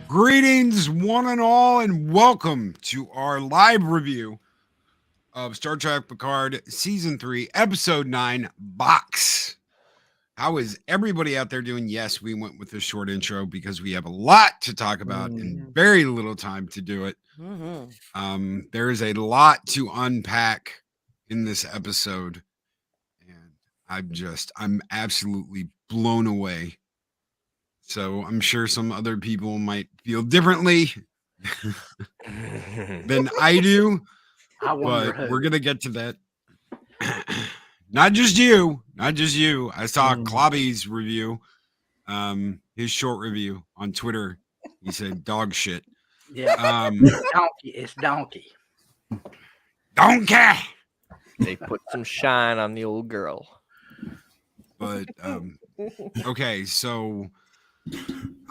Greetings, one and all, and welcome to our live review of Star Trek Picard Season 3, Episode 9, Box. How is everybody out there doing? Yes, we went with a short intro because we have a lot to talk about and very little time to do it. There is a lot to unpack in this episode, and I'm absolutely blown away. So I'm sure some other people might feel differently than I do, but we're going to get to that. Not just you. I saw Klobby's review, his short review on Twitter. He said dog shit. Yeah, it's donkey. Donkey! They put some shine on the old girl. But, okay, so...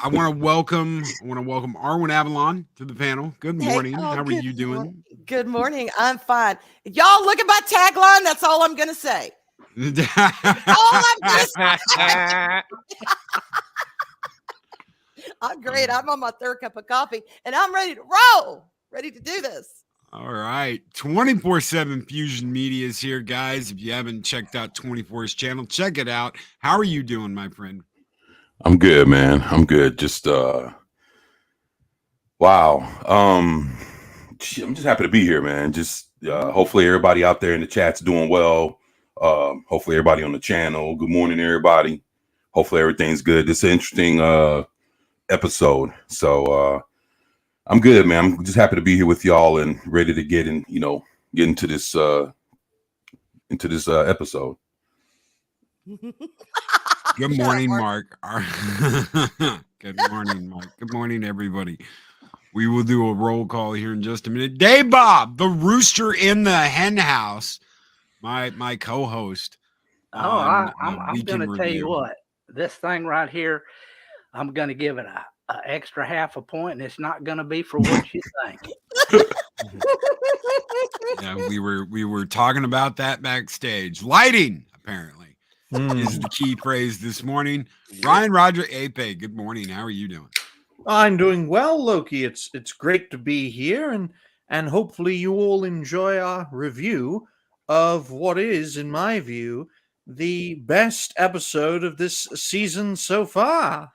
I want to welcome Arwyn Avalon to the panel. Good morning. How are you doing? Good morning. I'm fine. Y'all look at my tagline. That's all I'm going to say. I'm great. I'm on my third cup of coffee, and I'm ready to roll. Ready to do this. All right. 24/7 Fusion Media is here, guys. If you haven't checked out 24's channel, check it out. How are you doing, my friend? I'm good, man. I'm good. Just wow. I'm just happy to be here, man. Just hopefully everybody out there in the chat's doing well. Hopefully everybody on the channel. Good morning, everybody. Hopefully everything's good. This is an interesting episode. So I'm good, man. I'm just happy to be here with y'all and ready to get into this episode. Good morning, Mark. Good morning, Mark. Good morning, everybody. We will do a roll call here in just a minute. Dave Bob, the rooster in the hen house, my co-host. I'm going to tell you what. This thing right here, I'm going to give it a extra half a point, and it's not going to be for what you think. Yeah, we were talking about that backstage. Lighting, apparently. Is the key phrase this morning. Roger Athay, good morning. How are you doing? I'm doing well, Loki. It's great to be here, and hopefully you all enjoy our review of what is, in my view, the best episode of this season so far.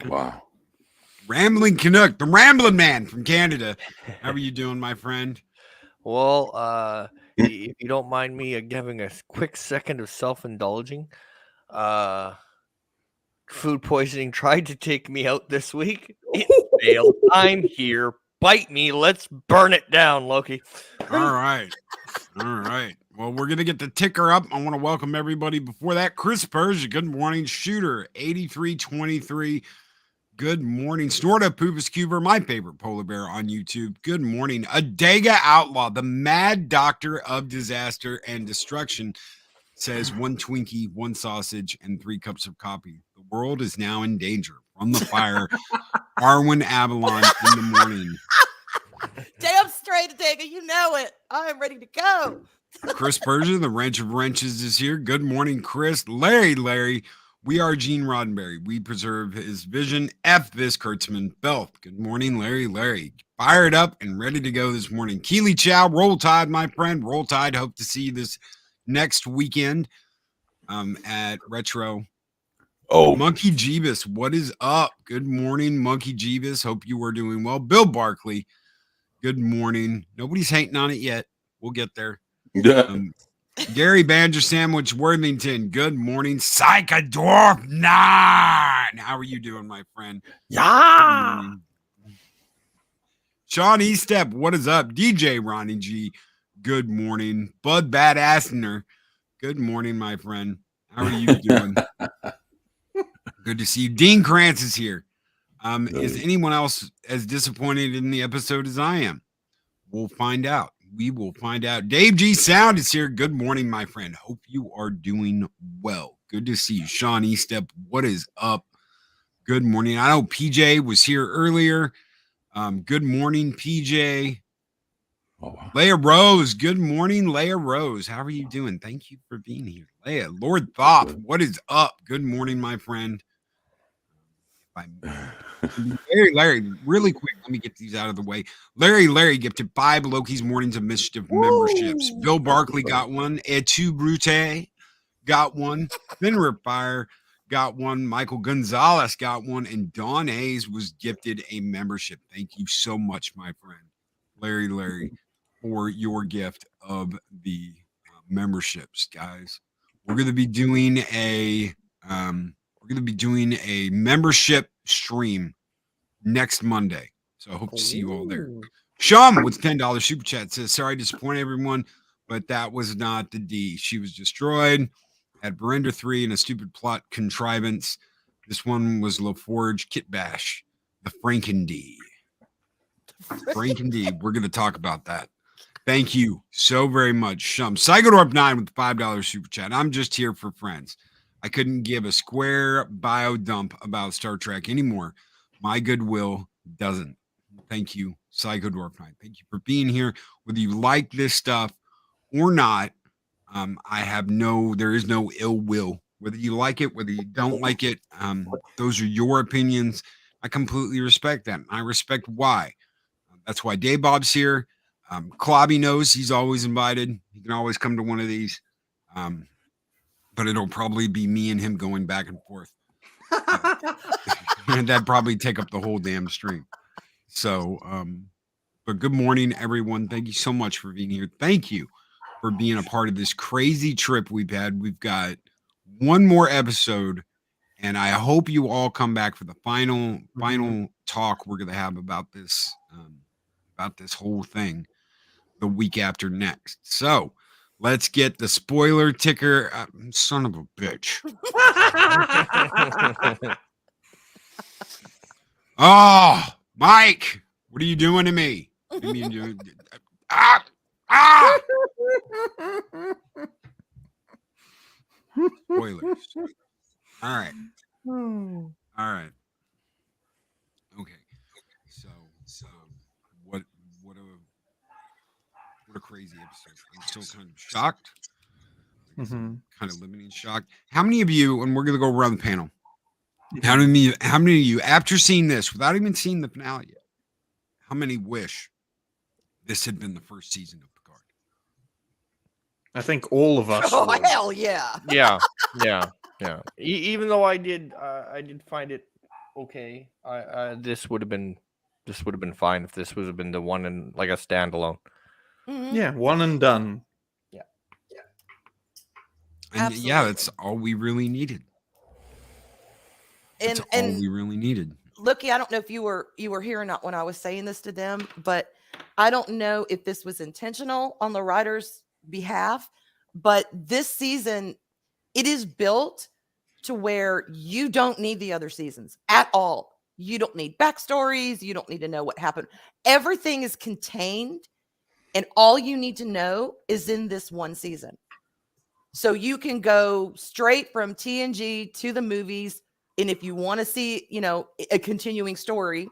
Wow. Rambling Canuck, the Rambling Man from Canada. How are you doing, my friend? Well, if you don't mind me having a quick second of self-indulging, food poisoning tried to take me out this week. It failed. I'm here. Bite me. Let's burn it down, Loki. All right. Well, we're going to get the ticker up. I want to welcome everybody. Before that, Chris Persia, good morning. Shooter, 8323. Good morning. Snorta Poopus Cuber, my favorite polar bear on YouTube. Good morning. Adega Outlaw, the mad doctor of disaster and destruction, says 1 Twinkie, 1 sausage, and 3 cups of coffee. The world is now in danger. From the fire, Arwyn Avalon in the morning. Damn straight, Adega. You know it. I am ready to go. Chris Persia, the wrench of wrenches, is here. Good morning, Chris. Larry. We are Gene Roddenberry. We preserve his vision. F this Kurtzman Belt. Good morning, Larry. Fired up and ready to go this morning. Keely Chow, Roll Tide, my friend. Roll Tide. Hope to see you this next weekend at Retro. Oh, Monkey Jeebus, what is up? Good morning, Monkey Jeebus. Hope you are doing well. Bill Barkley, good morning. Nobody's hating on it yet. We'll get there. Gary Banjo Sandwich Worthington, good morning. Psychodorf 9. How are you doing, my friend? Yeah. Sean Estep, what is up? DJ Ronnie G, good morning. Bud Badassner, good morning, my friend. How are you doing? Good to see you. Dean Krantz is here. Is anyone else as disappointed in the episode as I am? We'll find out. We will find out. Dave G Sound is here. Good morning, my friend. Hope you are doing well. Good to see you. Sean Estep, what is up? Good morning. I know PJ was here earlier. Good morning, PJ. Oh, wow. Leia Rose, good morning, Leia Rose. How are you doing? Thank you for being here. Leia, Lord Thoth, what is up? Good morning, my friend. Larry, really quick, let me get these out of the way. Larry gifted 5 Loki's Mornings of Mischief memberships. Bill Barkley got one. Etu Brute got one. Fenrir Fire got one. Michael Gonzalez got one. And Don Hayes was gifted a membership. Thank you so much, my friend. Larry, for your gift of the memberships, guys. We're going to be doing a membership stream next Monday. So I hope to see you all there. Shum with $10 super chat says, sorry to disappoint everyone, but that was not the D. She was destroyed at Veranda 3 in a stupid plot contrivance. This one was LaForge Kit Bash, the Franken D. Franken D. We're going to talk about that. Thank you so very much, Shum. Psychodorp 9 with the $5 super chat. I'm just here for friends. I couldn't give a square bio dump about Star Trek anymore. My goodwill doesn't. Thank you, Psychodorp 9. Thank you for being here. Whether you like this stuff or not, there is no ill will. Whether you like it, whether you don't like it, those are your opinions. I completely respect them. I respect why. That's why Dave Bob's here. Clobby knows he's always invited. He can always come to one of these. But it'll probably be me and him going back and forth. And that'd probably take up the whole damn stream. So, but good morning, everyone. Thank you so much for being here. Thank you for being a part of this crazy trip we've had. We've got one more episode, and I hope you all come back for the final talk we're going to have about this whole thing the week after next. So let's get the spoiler ticker. Son of a bitch. Oh, Mike, what are you doing to me? Spoilers. All right. Okay. So what a crazy episode. I'm still kind of shocked. Kind of living in shock. How many of you, and we're going to go around the panel, how many of you, after seeing this, without even seeing the finale yet, how many wish this had been the first season of Picard? I think all of us. Oh, hell yeah. Yeah. Even though I did find it okay. This would have been fine if this would have been the one in like a standalone. Mm-hmm. Yeah, one and done. Yeah. And yeah, that's all we really needed. That's all we really needed. Loki, I don't know if you were here or not when I was saying this to them, but I don't know if this was intentional on the writer's behalf, but this season, it is built to where you don't need the other seasons at all. You don't need backstories. You don't need to know what happened. Everything is contained, and all you need to know is in this one season. So you can go straight from TNG to the movies. And if you want to see, a continuing story,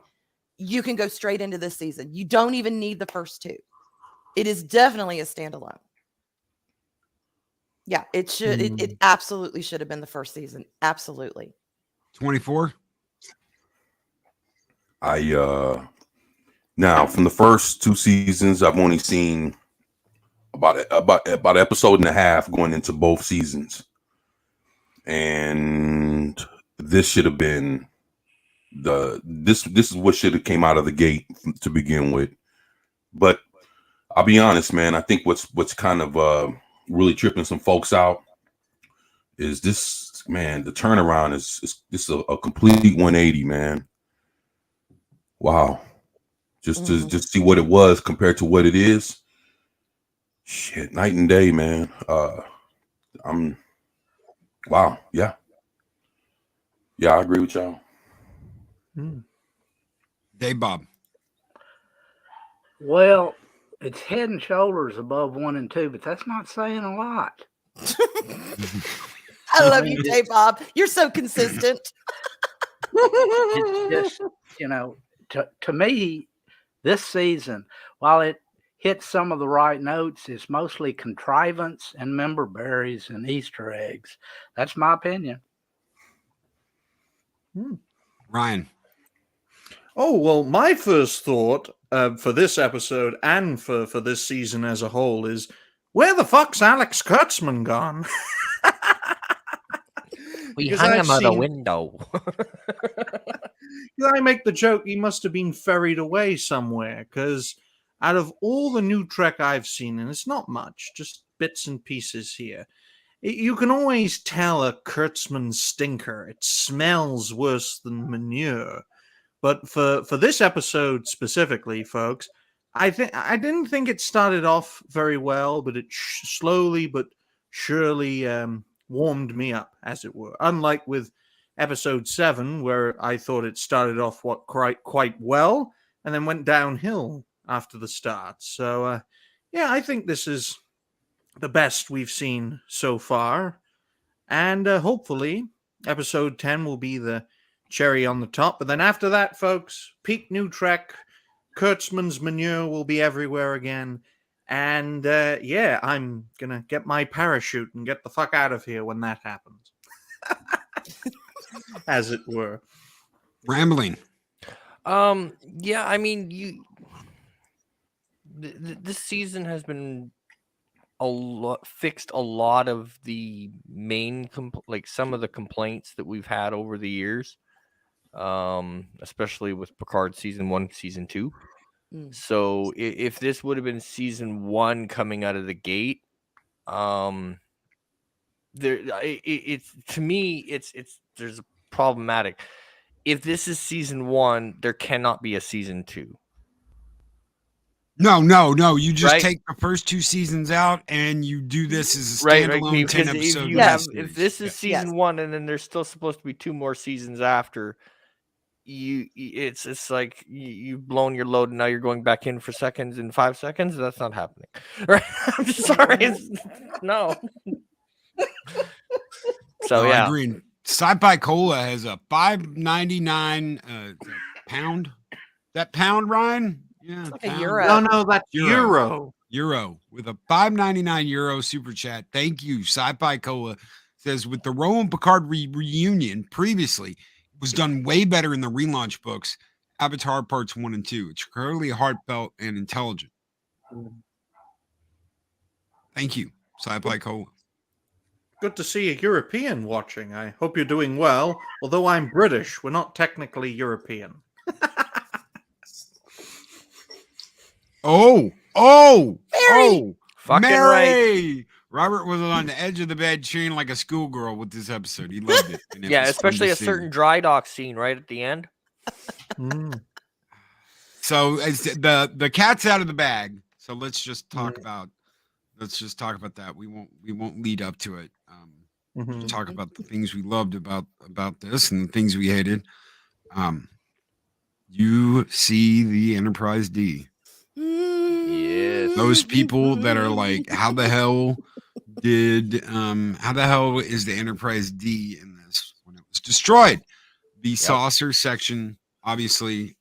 you can go straight into this season. You don't even need the first two. It is definitely a standalone. Yeah, it should. It absolutely should have been the first season. Absolutely. 24. Now from the first 2 seasons, I've only seen about an episode and a half going into both seasons, and this should have been this is what should have came out of the gate to begin with. But I'll be honest, man. I think what's kind of really tripping some folks out is this, man. The turnaround is a complete 180, man. Wow, just to see what it was compared to what it is. Shit, night and day, man. Wow, yeah, I agree with y'all. Dave Bob. Well, it's head and shoulders above 1 and 2, but that's not saying a lot. I love you, Dave Bob. You're so consistent. It's just, to me, this season, while it hits some of the right notes, it's mostly contrivance and member berries and Easter eggs. That's my opinion. Ryan. Oh, well, my first thought for this episode and for this season as a whole is, where the fuck's Alex Kurtzman gone? We Because hung I've him out the seen- window. I make the joke he must have been ferried away somewhere, because out of all the new Trek I've seen, and it's not much, just bits and pieces here, you can always tell a Kurtzman stinker. It smells worse than manure. But for this episode specifically, folks, I didn't think it started off very well, but it slowly but surely warmed me up, as it were. Unlike with episode 7, where I thought it started off quite well and then went downhill after the start. So yeah, I think this is the best we've seen so far, and hopefully episode 10 will be the cherry on the top. But then after that, folks, peak new Trek, Kurtzman's manure will be everywhere again. And yeah, I'm gonna get my parachute and get the fuck out of here when that happens. As it were. Rambling. Yeah, I mean, this season has been fixed a lot of the main like some of the complaints that we've had over the years, especially with Picard season 1, season 2. So if this would have been season 1 coming out of the gate, it's to me it's there's problematic. If this is season 1, there cannot be a season 2. No. You just Right? take the first 2 seasons out and you do this as a Right, standalone 10 because episode. if you Yeah. have, miniseries. if this is season 1 and then there's still supposed to be 2 more seasons after, it's like you've blown your load and now you're going back in for seconds in 5 seconds. That's not happening. Right? I'm sorry. No. So No, I yeah. agree. Sci-Fi Cola has a $5.99 pound. That pound, Ryan? Yeah, like a pound. euro. No, that's Euro. Euro. With a €5.99 super chat. Thank you. Sci-Fi Cola says, with the Rowan Picard reunion previously, it was done way better in the relaunch books, Avatar Parts 1 and 2. It's clearly heartfelt and intelligent. Thank you, Sci-Fi Cola. Good to see a European watching. I hope you're doing well. Although I'm British, we're not technically European. Oh, Fucking Mary! right. Robert was on the edge of the bed cheering like a schoolgirl with this episode. He loved it. And it Yeah, was fun especially to a see. certain dry dock scene right at the end. So as the cat's out of the bag. So let's just talk about that. We won't lead up to it. Mhm. Talk about the things we loved about this and the things we hated. You see the Enterprise D. Yes. Those people that are like, how the hell is the Enterprise D in this when it was destroyed? The saucer section, obviously,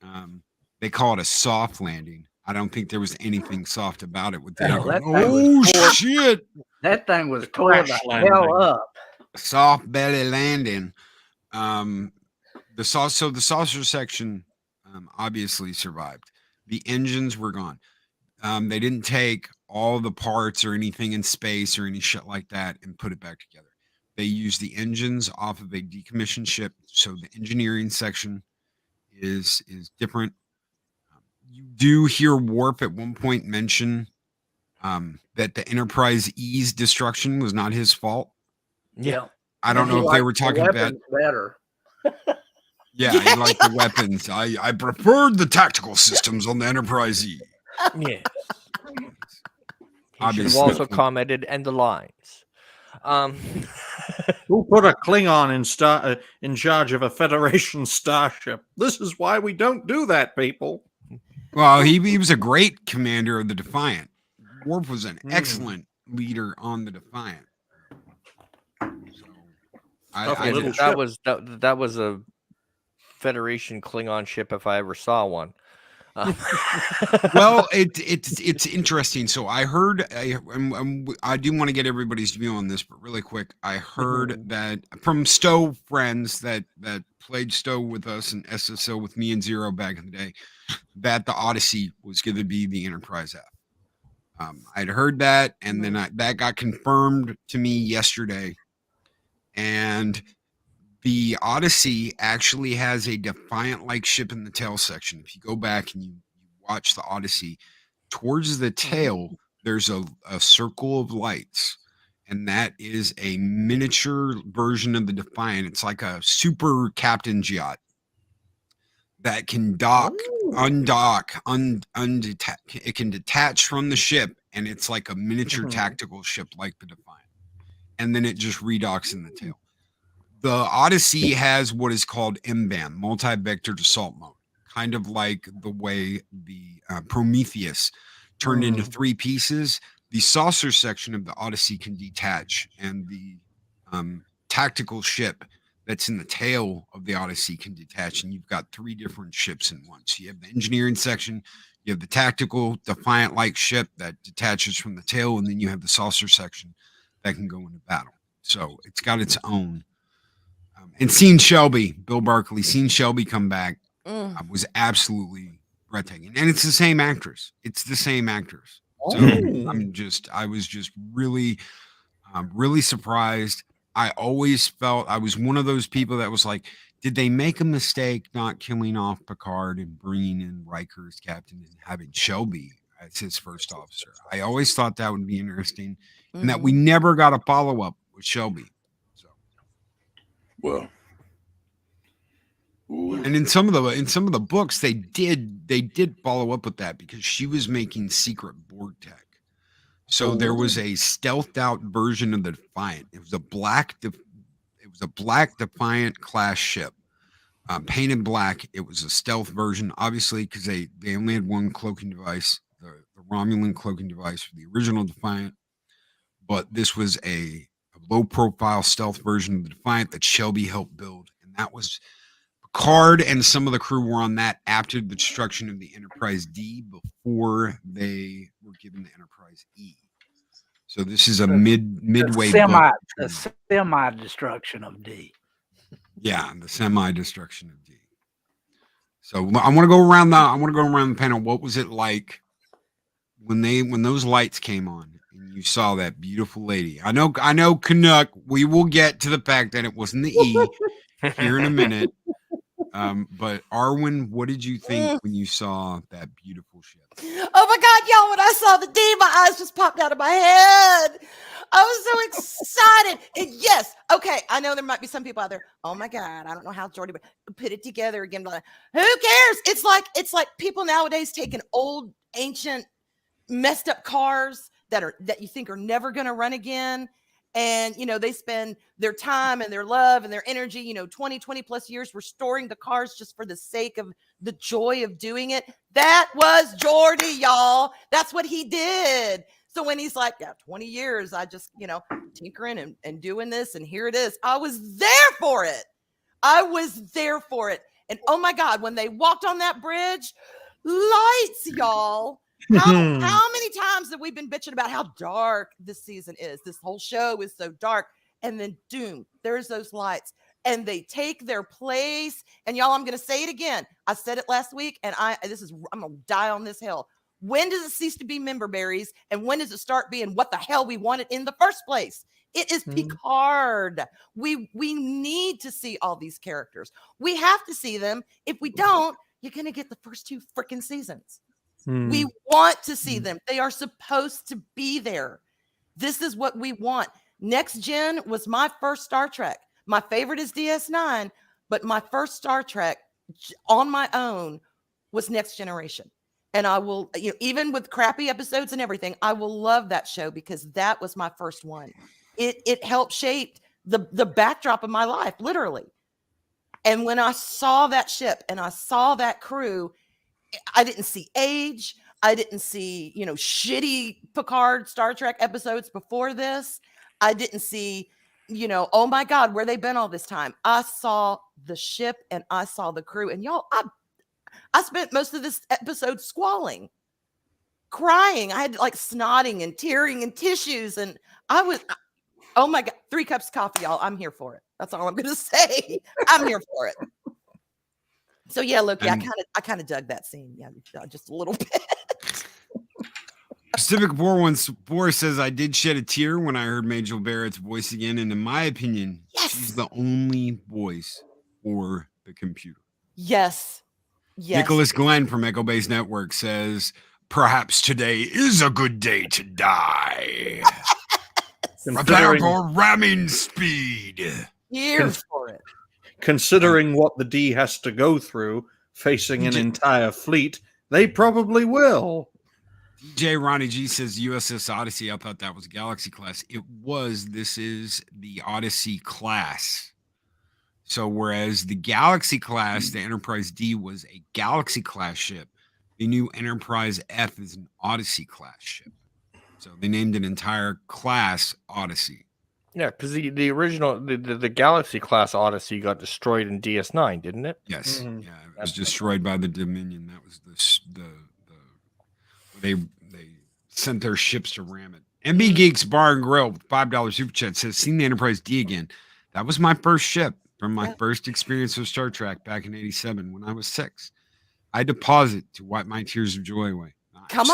they call it a soft landing. I don't think there was anything soft about it with the No, that thing was tore- shit. That thing was tore the crash landing. hell up. Soft belly landing. The saucer section obviously survived. The engines were gone. They didn't take all the parts or anything in space or any shit like that and put it back together. They used the engines off of a decommissioned ship, so the engineering section is different. You do hear Warp at one point mention that the Enterprise E's destruction was not his fault. Yeah. I don't know if they were talking about. weapons better. Yeah, he liked the weapons. I preferred the tactical systems on the Enterprise E. Yes. He should have Obviously. also commented, and the lines. Who put a Klingon in charge of a Federation starship? This is why we don't do that, people. Well, he was a great commander of the Defiant. Worf was an excellent leader on the Defiant. So, Little that was a Federation Klingon ship if I ever saw one. Well, it's interesting. So I heard, I do want to get everybody's view on this, but really quick, I heard that from Stowe friends that played Stowe with us and SSO with me and Zero back in the day, that the Odyssey was going to be the Enterprise app. I'd heard that, and then that got confirmed to me yesterday, and the Odyssey actually has a Defiant-like ship in the tail section. If you go back and you watch the Odyssey, towards the tail, there's a circle of lights, and that is a miniature version of the Defiant. It's like a super captain's yacht that can dock, undock, it can detach from the ship, and it's like a miniature tactical ship like the Defiant. And then it just redocks in the tail. The Odyssey has what is called MBAM, multi-vector assault mode, kind of like the way the Prometheus turned into 3 pieces. The saucer section of the Odyssey can detach, and the tactical ship that's in the tail of the Odyssey can detach, and you've got 3 different ships in one. So you have the engineering section, you have the tactical Defiant-like ship that detaches from the tail, and then you have the saucer section that can go into battle. So it's got its own. And seeing Shelby, Bill Barkley, seeing Shelby come back was absolutely breathtaking. And it's the same actress. So I was just really, really surprised. I always felt I was one of those people that was like, did they make a mistake not killing off Picard and bringing in Riker as captain and having Shelby as his first officer? I always thought that would be interesting, and that we never got a follow-up with Shelby. So, well, and in some of the books, they did follow up with that, because she was making secret Borg tech. So there was a stealthed out version of the Defiant. It was a black Defiant class ship, painted black. It was a stealth version, obviously, because they only had one cloaking device, the Romulan cloaking device for the original Defiant. But this was a low profile stealth version of the Defiant that Shelby helped build, and that was Picard and some of the crew were on that after the destruction of the Enterprise D, before they were given the Enterprise E. So this is a midway the semi destruction of D. Yeah, the semi destruction of D. So I want to go around the panel. What was it like when those lights came on and you saw that beautiful lady? I know Canuck. We will get to the fact that it wasn't the E here in a minute. But Arwyn, what did you think when you saw that beautiful ship? Oh my God, y'all, when I saw the D, my eyes just popped out of my head. I was so excited. And yes, okay, I know there might be some people out there, oh my God, I don't know how Jordy would put it together again. But who cares? It's like people nowadays taking old, ancient, messed up cars that you think are never going to run again. And, they spend their time and their love and their energy, 20 plus years restoring the cars just for the sake of the joy of doing it. That was Jordy, y'all. That's what he did. So when he's like, 20 years, I just, tinkering and doing this, and here it is. I was there for it. And oh my God, when they walked on that bridge, lights, y'all. How many times have we been bitching about how dark this season is? This whole show is so dark. And then doom, there's those lights, and they take their place. And y'all, I'm going to say it again. I said it last week, and I'm going to die on this hill. When does it cease to be member berries? And when does it start being what the hell we wanted in the first place? It is Picard. We need to see all these characters. We have to see them. If we don't, you're going to get the first 2 freaking seasons. We want to see them. They are supposed to be there. This is what we want. Next Gen was my first Star Trek. My favorite is DS9, but my first Star Trek on my own was Next Generation. And I will, even with crappy episodes and everything, I will love that show because that was my first one. It helped shape the backdrop of my life, literally. And when I saw that ship and I saw that crew, I didn't see age. I didn't see, shitty Picard Star Trek episodes before this. I didn't see, oh my God, where they been all this time. I saw the ship and I saw the crew. And y'all, I spent most of this episode squalling, crying. I had like snotting and tearing and tissues, and I was, oh my God, 3 cups of coffee, y'all. I'm here for it. That's all I'm gonna say. I'm here for it. So yeah, Loki, I kind of dug that scene. Yeah, just a little bit. Pacific 414 says, I did shed a tear when I heard Majel Barrett's voice again. And in my opinion, she's the only voice for the computer. Yes. Nicholas Glenn from Echo Base Network says, perhaps today is a good day to die. Prepare for ramming speed. Here for it. Considering what the D has to go through facing an entire fleet, they probably will. DJ Ronnie G says USS Odyssey. I thought that was Galaxy class. It was. This is the Odyssey class. So whereas the Galaxy class, the Enterprise D, was a Galaxy class ship, the new Enterprise F is an Odyssey class ship. So they named an entire class Odyssey. Yeah, because the original the Galaxy class Odyssey got destroyed in DS9, didn't it? Yes. Yeah, it was destroyed by the Dominion. That was they sent their ships to ram it. MB Geeks Bar and Grill with $5 super chat says, seen the Enterprise D again. That was my first ship from my first experience with Star Trek back in '87 when I was 6. I had to pause it to wipe my tears of joy away. Come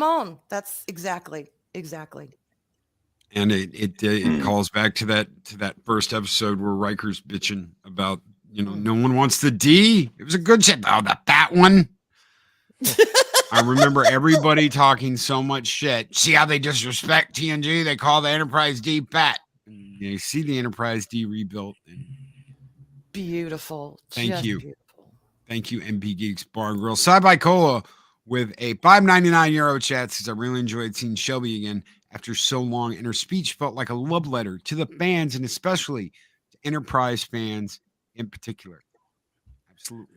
on. That's exactly. And it calls back to that first episode where Riker's bitching about, no one wants the D. It was a good ship. Oh, the fat one. I remember everybody talking so much shit. See how they disrespect TNG? They call the Enterprise D fat. And you see the Enterprise D rebuilt. Beautiful. Thank you. Beautiful. Thank you, MP Geeks Bar and Grill. Sci-Fi Cola with a €5.99 chat says, I really enjoyed seeing Shelby again after so long, and her speech felt like a love letter to the fans and especially to Enterprise fans in particular. Absolutely.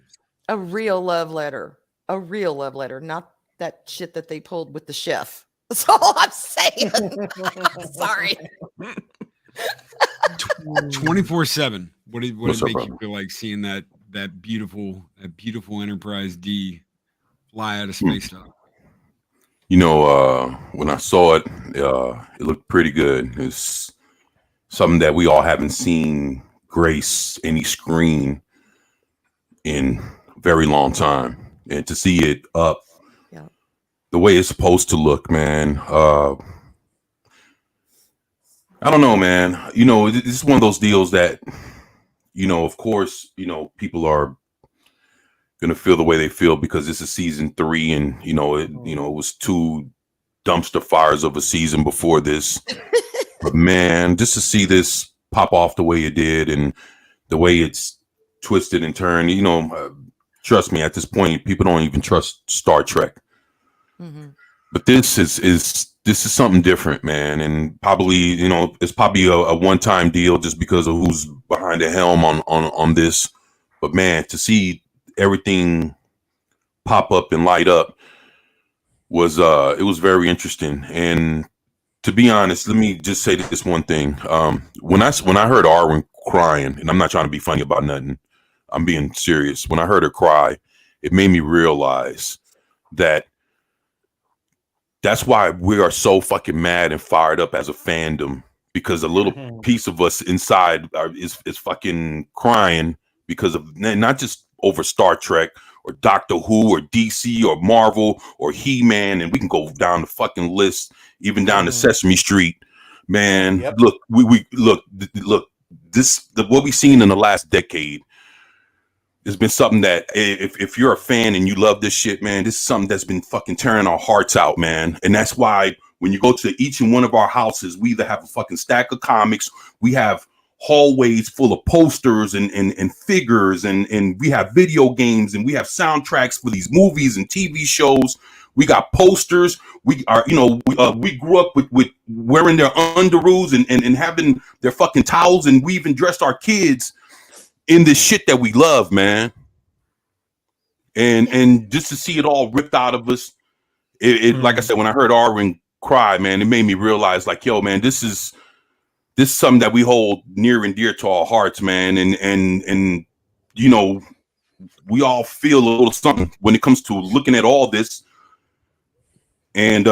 A real love letter. Not that shit that they pulled with the chef. That's all I'm saying. Sorry. 24/7. What did it make brother? you feel like seeing that beautiful Enterprise D fly out of space dock? When I saw it, it looked pretty good. It's something that we all haven't seen grace any screen in a very long time. And to see it up the way it's supposed to look, man, I don't know, man. This is one of those deals that, of course, people are gonna feel the way they feel because this is season 3, and it was 2 dumpster fires of a season before this. But man, just to see this pop off the way it did and the way it's twisted and turned, trust me, at this point, people don't even trust Star Trek. Mm-hmm. But this is something different, man, and probably it's probably a one-time deal just because of who's behind the helm on this. But man, to see everything pop up and light up was it was very interesting. And to be honest, let me just say this one thing. When I heard Arwyn crying, and I'm not trying to be funny about nothing, I'm being serious. When I heard her cry, it made me realize that that's why we are so fucking mad and fired up as a fandom, because a little piece of us inside is fucking crying because of not just over Star Trek or Doctor Who or DC or Marvel or He-Man, and we can go down the fucking list, even down to Sesame Street. Man, look, we look this what we've seen in the last decade has been something that if you're a fan and you love this shit, man, this is something that's been fucking tearing our hearts out, man. And that's why when you go to each and one of our houses, we either have a fucking stack of comics, we have hallways full of posters and figures, and we have video games, and we have soundtracks for these movies and TV shows. We got posters. We are, we grew up with wearing their underoos and having their fucking towels, and we even dressed our kids in this shit that we love, man. And just to see it all ripped out of us, it like I said, when I heard Arwyn cry, man, it made me realize, like, yo, man, this is something that we hold near and dear to our hearts, man. And we all feel a little something when it comes to looking at all this. And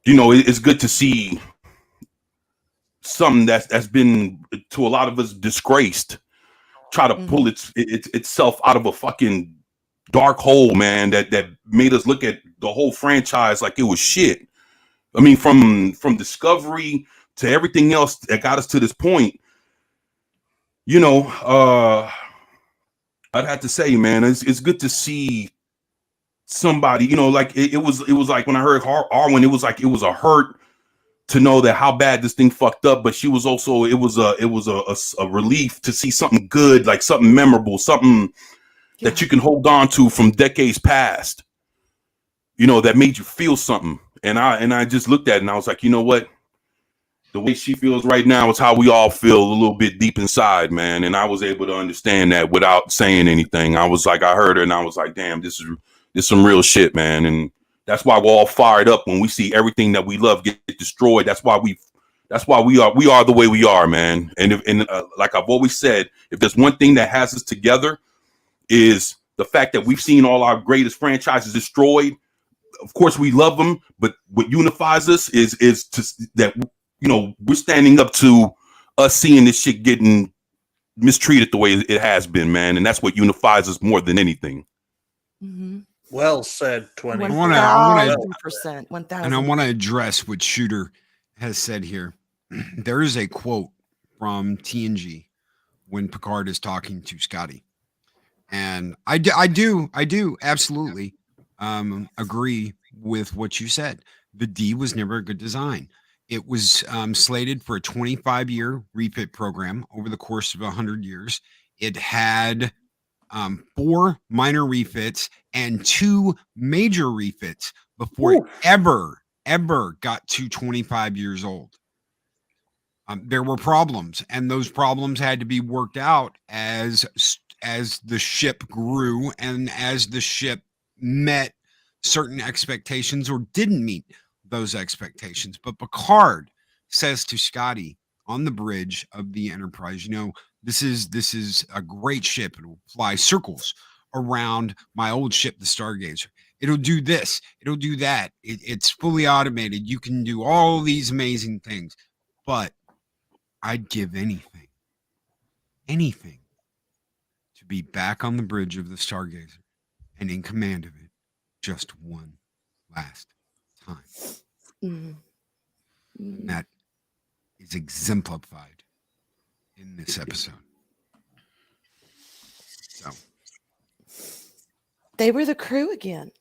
it's good to see something that's been to a lot of us disgraced try to pull itself out of a fucking dark hole, man, that made us look at the whole franchise like it was shit. I mean, from Discovery to everything else that got us to this point, I'd have to say, man, it's good to see somebody, like it was like when I heard Arwyn, it was like it was a hurt to know that how bad this thing fucked up, but she was also it was a relief to see something good, like something memorable, something that you can hold on to from decades past, that made you feel something. And I just looked at it and I was like, you know what? The way she feels right now is how we all feel a little bit deep inside, man. And I was able to understand that without saying anything. I was like, I heard her and I was like, damn, this is some real shit, man. And that's why we're all fired up when we see everything that we love get destroyed. That's why we are the way we are, man. And like I've always said, if there's one thing that has us together is the fact that we've seen all our greatest franchises destroyed. Of course, we love them, but what unifies us is that we're standing up to us seeing this shit getting mistreated the way it has been, man, and that's what unifies us more than anything. Mm-hmm. Well said, 20. 1,000%. 1,000. And I want to address what Shooter has said here. There is a quote from TNG when Picard is talking to Scotty. And I do absolutely agree with what you said. The D was never a good design. It was slated for a 25-year refit program over the course of 100 years. It had 4 minor refits and 2 major refits before it ever got to 25 years old. There were problems, and those problems had to be worked out as the ship grew and as the ship met certain expectations or didn't meet those expectations. But Picard says to Scotty on the bridge of the Enterprise, this is a great ship. It'll fly circles around my old ship, the Stargazer. It'll do this. It'll do that. It's fully automated. You can do all these amazing things. But I'd give anything to be back on the bridge of the Stargazer and in command of it just one last time. And that is exemplified in this episode. So they were the crew again.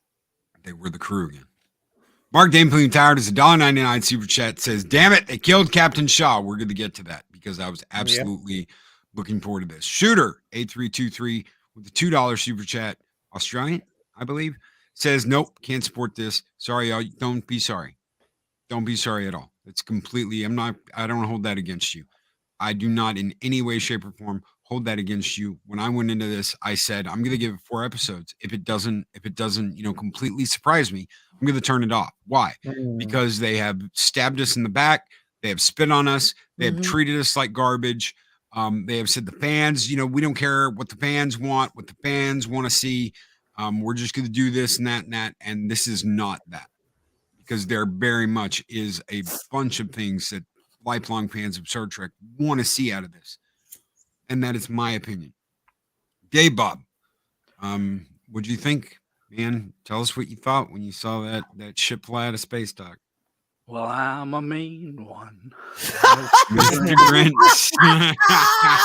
Mark Dame Plume Tower does a $1.99 super chat, says, damn it, they killed Captain Shaw. We're going to get to that because I was absolutely looking forward to this. Shooter 8323 with the $2 super chat, Australian, I believe, says, nope, can't support this. Sorry, y'all. Don't be sorry. Don't be sorry at all. It's completely, I don't hold that against you. I do not in any way, shape, or form hold that against you. When I went into this, I said, I'm going to give it 4 episodes. If it doesn't, completely surprise me, I'm going to turn it off. Why? Because they have stabbed us in the back. They have spit on us. They have treated us like garbage. They have said the fans, we don't care what the fans want to see. We're just going to do this and that and that. And this is not that, because there very much is a bunch of things that lifelong fans of Star Trek want to see out of this. And that is my opinion. Dave Bob, what'd you think, man? Tell us what you thought when you saw that ship fly out of space dock. Well, I'm a mean one. Mr. Grinch.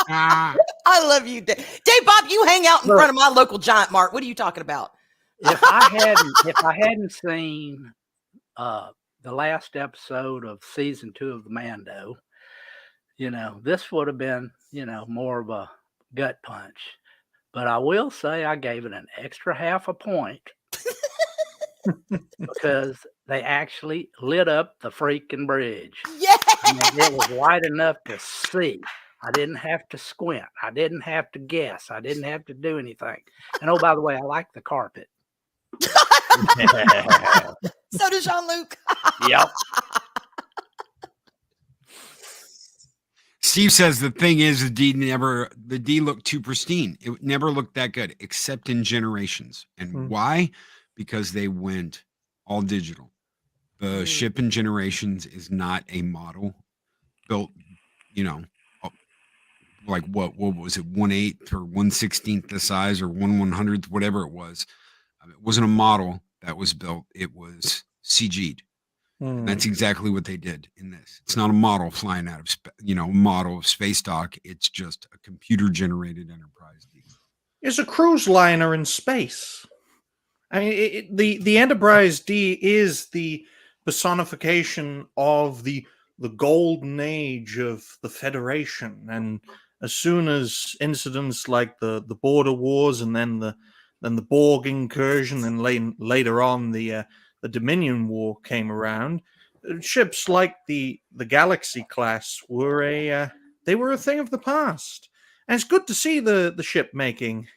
I love you, Dave. Dave Bob, you hang out in front of my local Giant Mart. What are you talking about? If I hadn't seen the last episode of season 2 of the Mando, this would have been, more of a gut punch. But I will say I gave it an extra half a point because they actually lit up the freaking bridge. Yeah. It was light enough to see. I didn't have to squint. I didn't have to guess. I didn't have to do anything. And oh, by the way, I like the carpet. So does Jean-Luc. Yep. Steve says the thing is the D looked too pristine. It never looked that good, except in Generations. And why? Because they went all digital. The ship in Generations is not a model built, like what was it, 1/8 or 1/16 the size or 1/100th, whatever it was. It wasn't a model that was built. It was CG'd. And that's exactly what they did in this. It's not a model flying out of, model of space dock. It's just a computer generated Enterprise D. It's a cruise liner in space. I mean, the Enterprise D is the personification of the golden age of the Federation. And as soon as incidents like the border wars and then the Borg incursion and later on the Dominion War came around, ships like the Galaxy class were a thing of the past. And it's good to see the ship making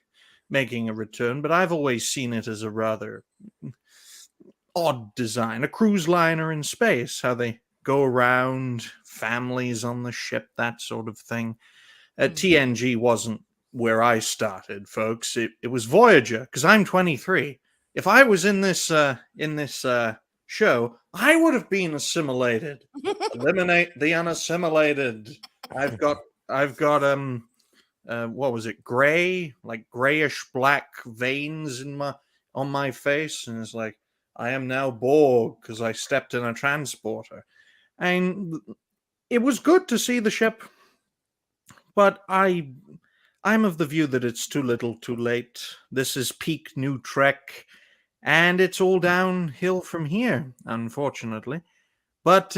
a return, but I've always seen it as a rather odd design. A cruise liner in space, how they go around, families on the ship, that sort of thing. TNG wasn't where I started, folks. It was Voyager, because I'm 23. If I was in this show, I would have been assimilated. Eliminate the unassimilated. I've got what was it, gray, like grayish black veins on my face, and it's like I am now Borg because I stepped in a transporter. And it was good to see the ship, but I'm of the view that it's too little too late. This is peak new Trek, and it's all downhill from here, unfortunately. But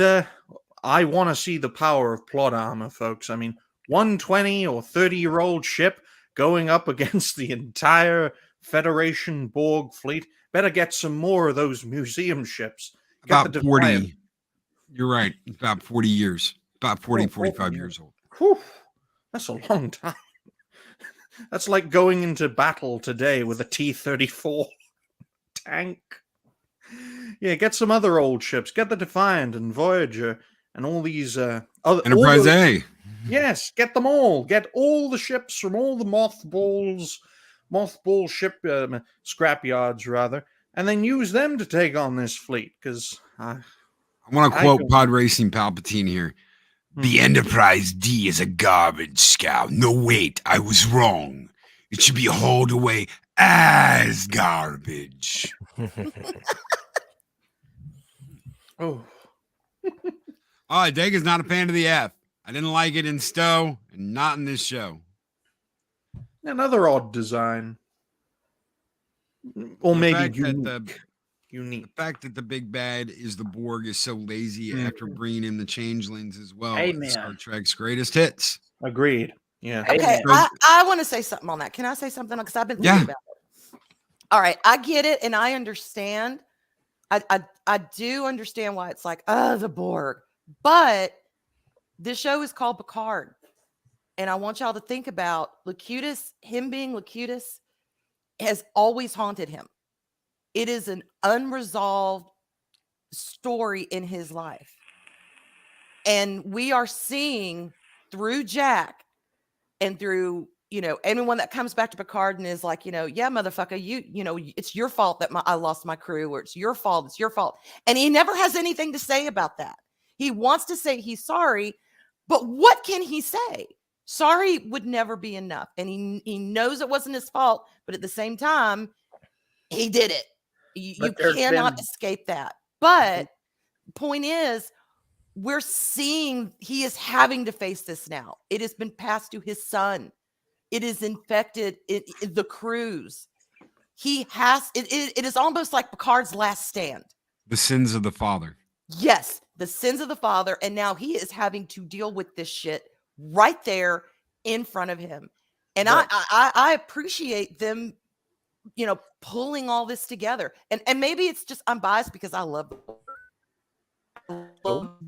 I want to see the power of plot armor, folks. I mean, 120 or 30-year-old ship going up against the entire Federation Borg fleet. Better get some more of those museum ships. About 40. You're right. About 40 years. About 40, 45 years old. Whew, that's a long time. That's like going into battle today with a T-34 tank. Yeah, get some other old ships. Get the Defiant and Voyager and all these other Enterprise A. Yes, get them all. Get all the ships from all the mothball ship scrapyards, rather, and then use them to take on this fleet. Because I want to quote Pod Racing Palpatine here. The Enterprise D is a garbage scow. No, wait, I was wrong. It should be hauled away as garbage. Oh. Deg is not a fan of the F. I didn't like it in Stowe and not in this show. Another odd design. Or maybe unique. The fact that the big bad is the Borg is so lazy after bringing in the changelings as well. Amen. Star Trek's greatest hits. Agreed. Yeah. Okay, I want to say something on that. Can I say something? Because I've been thinking about it. All right, I get it and I understand. I do understand why it's like, the Borg. But this show is called Picard. And I want y'all to think about Locutus, him being Locutus has always haunted him. It is an unresolved story in his life. And we are seeing through Jack and through, anyone that comes back to Picard and is like, yeah, motherfucker, it's your fault that I lost my crew, or it's your fault. And he never has anything to say about that. He wants to say he's sorry, but what can he say? Sorry would never be enough. And he knows it wasn't his fault, but at the same time, he did it. You cannot escape that. But the point is, we're seeing he is having to face this now. It has been passed to his son. It is infected the crews. He has, it is almost like Picard's last stand. The sins of the father. Yes, the sins of the father. And now he is having to deal with this shit right there in front of him. And right. I appreciate them, pulling all this together. And maybe it's just, I'm biased because I love Well,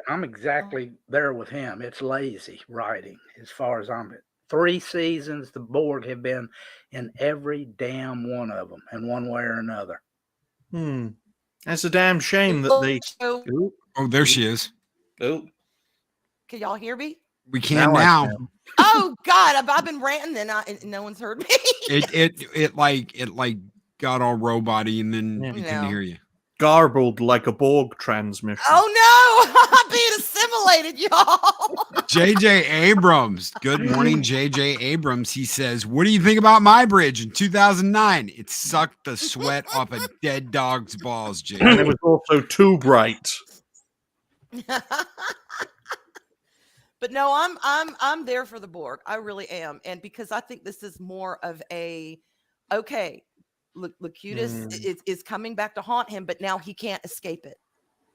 I'm exactly there with him. It's lazy writing as far as I'm. 3 seasons, the Borg have been in every damn one of them in one way or another. That's a damn shame that they. Oh, there she is. Oh, Can y'all hear me? We can Now I now. can. Oh God, I've been ranting and no one's heard me. It like got all roboty and then Yeah. we couldn't No. hear you. Garbled like a Borg transmission. Oh no, I'm being assimilated, y'all. JJ Abrams. Good morning, JJ Abrams. He says, "What do you think about my bridge in 2009? It sucked the sweat off a dead dog's balls, And it JJ." was also too bright. But no, I'm there for the Borg. I really am, and because I think this is more of a okay. Locutus is coming back to haunt him, but now he can't escape it.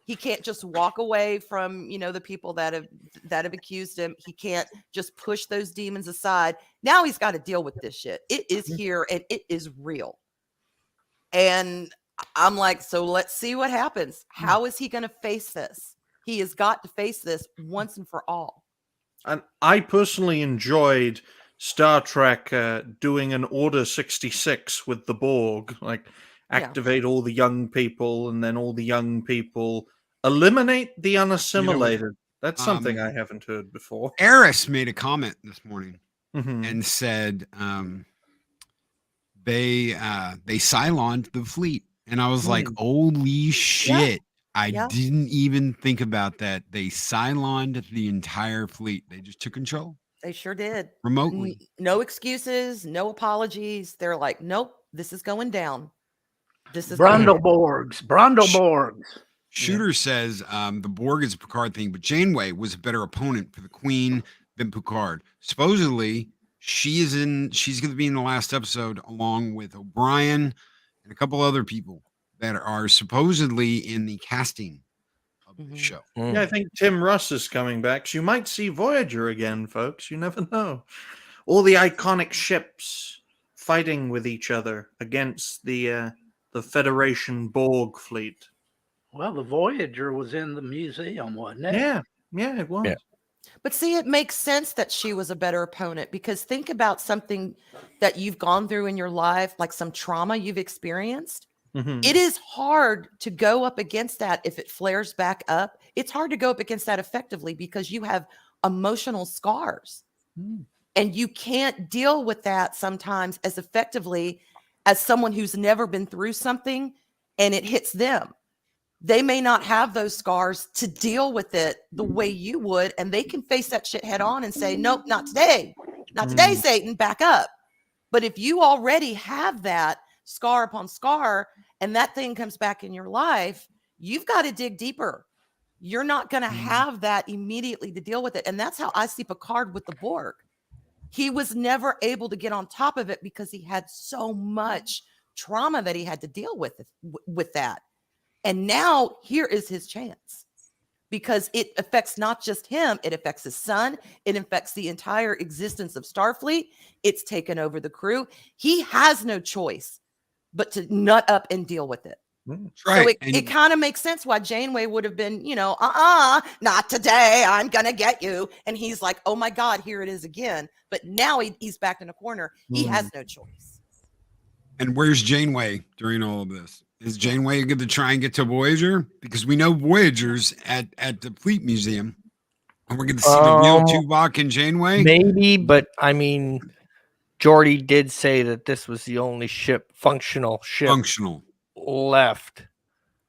He can't just walk away from the people that have accused him. He can't just push those demons aside. Now he's got to deal with this shit. It is here and it is real. And I'm like, so let's see what happens. How is he going to face this? He has got to face this once and for all. And I personally enjoyed Star Trek doing an Order 66 with the Borg, like activate all the young people, and then all the young people eliminate the unassimilated. That's something I haven't heard before. Eris made a comment this morning Mhm. and said they Cyloned the fleet, and I was like, "Holy shit!" I didn't even think about that. They Cyloned the entire fleet. They just took control. They sure did. Remotely. No excuses, no apologies. They're like, nope, this is going down. This is Brundleborgs. Shooter says the Borg is a Picard thing, but Janeway was a better opponent for the Queen than Picard. Supposedly, she's going to be in the last episode along with O'Brien and a couple other people that are supposedly in the casting of the show. Yeah, I think Tim Russ is coming back. So you might see Voyager again, folks. You never know. All the iconic ships fighting with each other against the Federation Borg fleet. Well, the Voyager was in the museum, wasn't it? Yeah, it was. Yeah. But see, it makes sense that she was a better opponent because think about something that you've gone through in your life, like some trauma you've experienced. Mhm. It is hard to go up against that if it flares back up. It's hard to go up against that effectively because you have emotional scars. And you can't deal with that sometimes as effectively as someone who's never been through something and it hits them. They may not have those scars to deal with it the way you would, and they can face that shit head on and say, nope, not today. Not today, Satan, back up. But if you already have that scar upon scar and that thing comes back in your life, you've got to dig deeper. You're not going to have that immediately to deal with it. And that's how I see Picard with the Borg. He was never able to get on top of it because he had so much trauma that he had to deal with that. And now here is his chance because it affects not just him, it affects his son, it affects the entire existence of Starfleet. It's taken over the crew. He has no choice but to nut up and deal with it. Right. So it kind of makes sense why Janeway would have been, not today. I'm going to get you. And he's like, oh my God, here it is again. But now he's back in a corner. He has no choice. And where's Janeway during all of this? Is Janeway going to try and get to Voyager? Because we know Voyager's at the Fleet Museum. And we're going to see the real Tuvok and Janeway? Maybe, but I mean, Geordi did say that this was the only functional ship left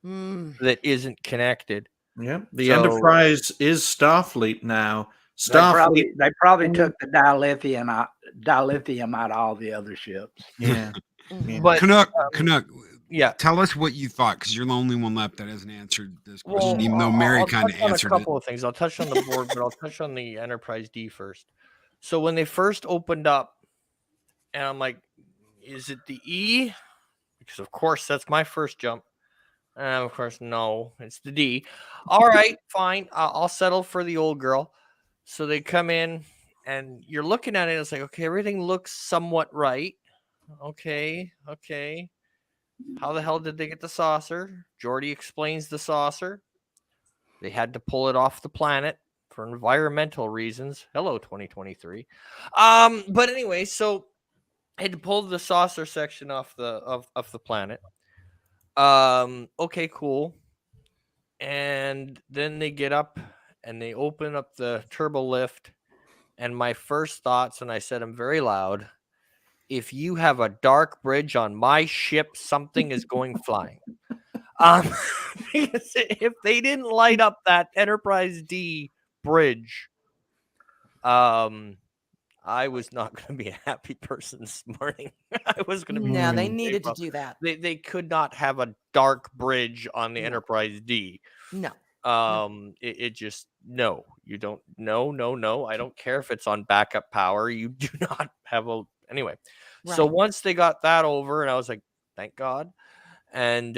that isn't connected. Yeah, the Enterprise is Starfleet now. They probably took the dilithium out of all the other ships. Yeah. But Canuck, yeah. Tell us what you thought, because you're the only one left that hasn't answered this question, even though Mary kind of answered a couple of things. I'll touch on the board, but I'll touch on the Enterprise D first. So when they first opened up, and I'm like, is it the E? Because of course that's my first jump. And of course, no, it's the D. All right, fine. I'll settle for the old girl. So they come in, and you're looking at it. It's like, okay, everything looks somewhat right. Okay. How the hell did they get the saucer? Geordi explains the saucer. They had to pull it off the planet for environmental reasons. Hello, 2023. But anyway, so I had to pull the saucer section off the planet. Okay, cool. And then they get up and they open up the turbo lift. And my first thoughts, and I said them very loud, if you have a dark bridge on my ship, something is going flying. Because if they didn't light up that Enterprise D bridge, I was not going to be a happy person this morning. I was going to be. No, they really needed to rough. do that. They could not have a dark bridge on the No. Enterprise D. No. It just, no, you don't. No. I don't care if it's on backup power. You do not have a. Anyway, so Right. once they got that over, and I was like, thank God. And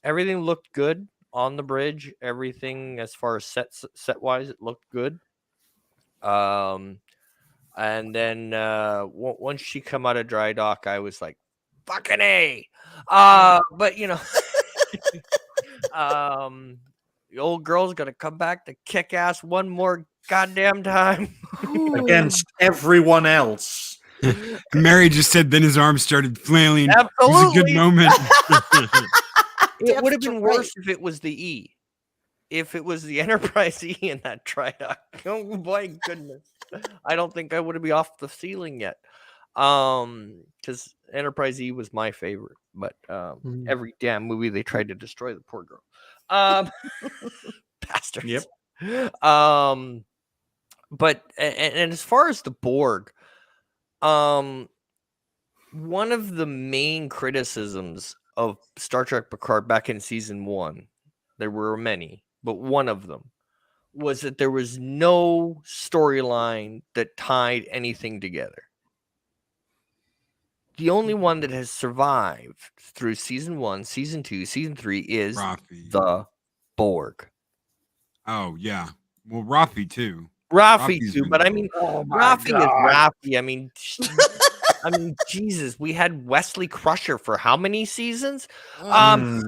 everything looked good on the bridge. Everything as far as set wise, it looked good. And then once she come out of dry dock, I was like, fucking A. But you know, the old girl's gonna come back to kick ass one more goddamn time. Against everyone else. Mary just said, then his arms started flailing. It was a Absolutely. good moment. It would have That's been right. worse if it was the E. If it was the Enterprise E in that dry dock. Oh my goodness. I don't think I would be off the ceiling yet. Because Enterprise E was my favorite. But every damn movie they tried to destroy the poor girl. Bastards. Yep. But and as far as the Borg, one of the main criticisms of Star Trek Picard back in season 1, there were many, but one of them was that there was no storyline that tied anything together. The only one that has survived through season 1, season 2, season 3 is Rafi. the Borg. Oh, yeah. Well, Rafi, too. Rafi Rafi's too, been but I cool. mean, Oh my Rafi is God. Rafi. I mean, Jesus, we had Wesley Crusher for how many seasons? Mm.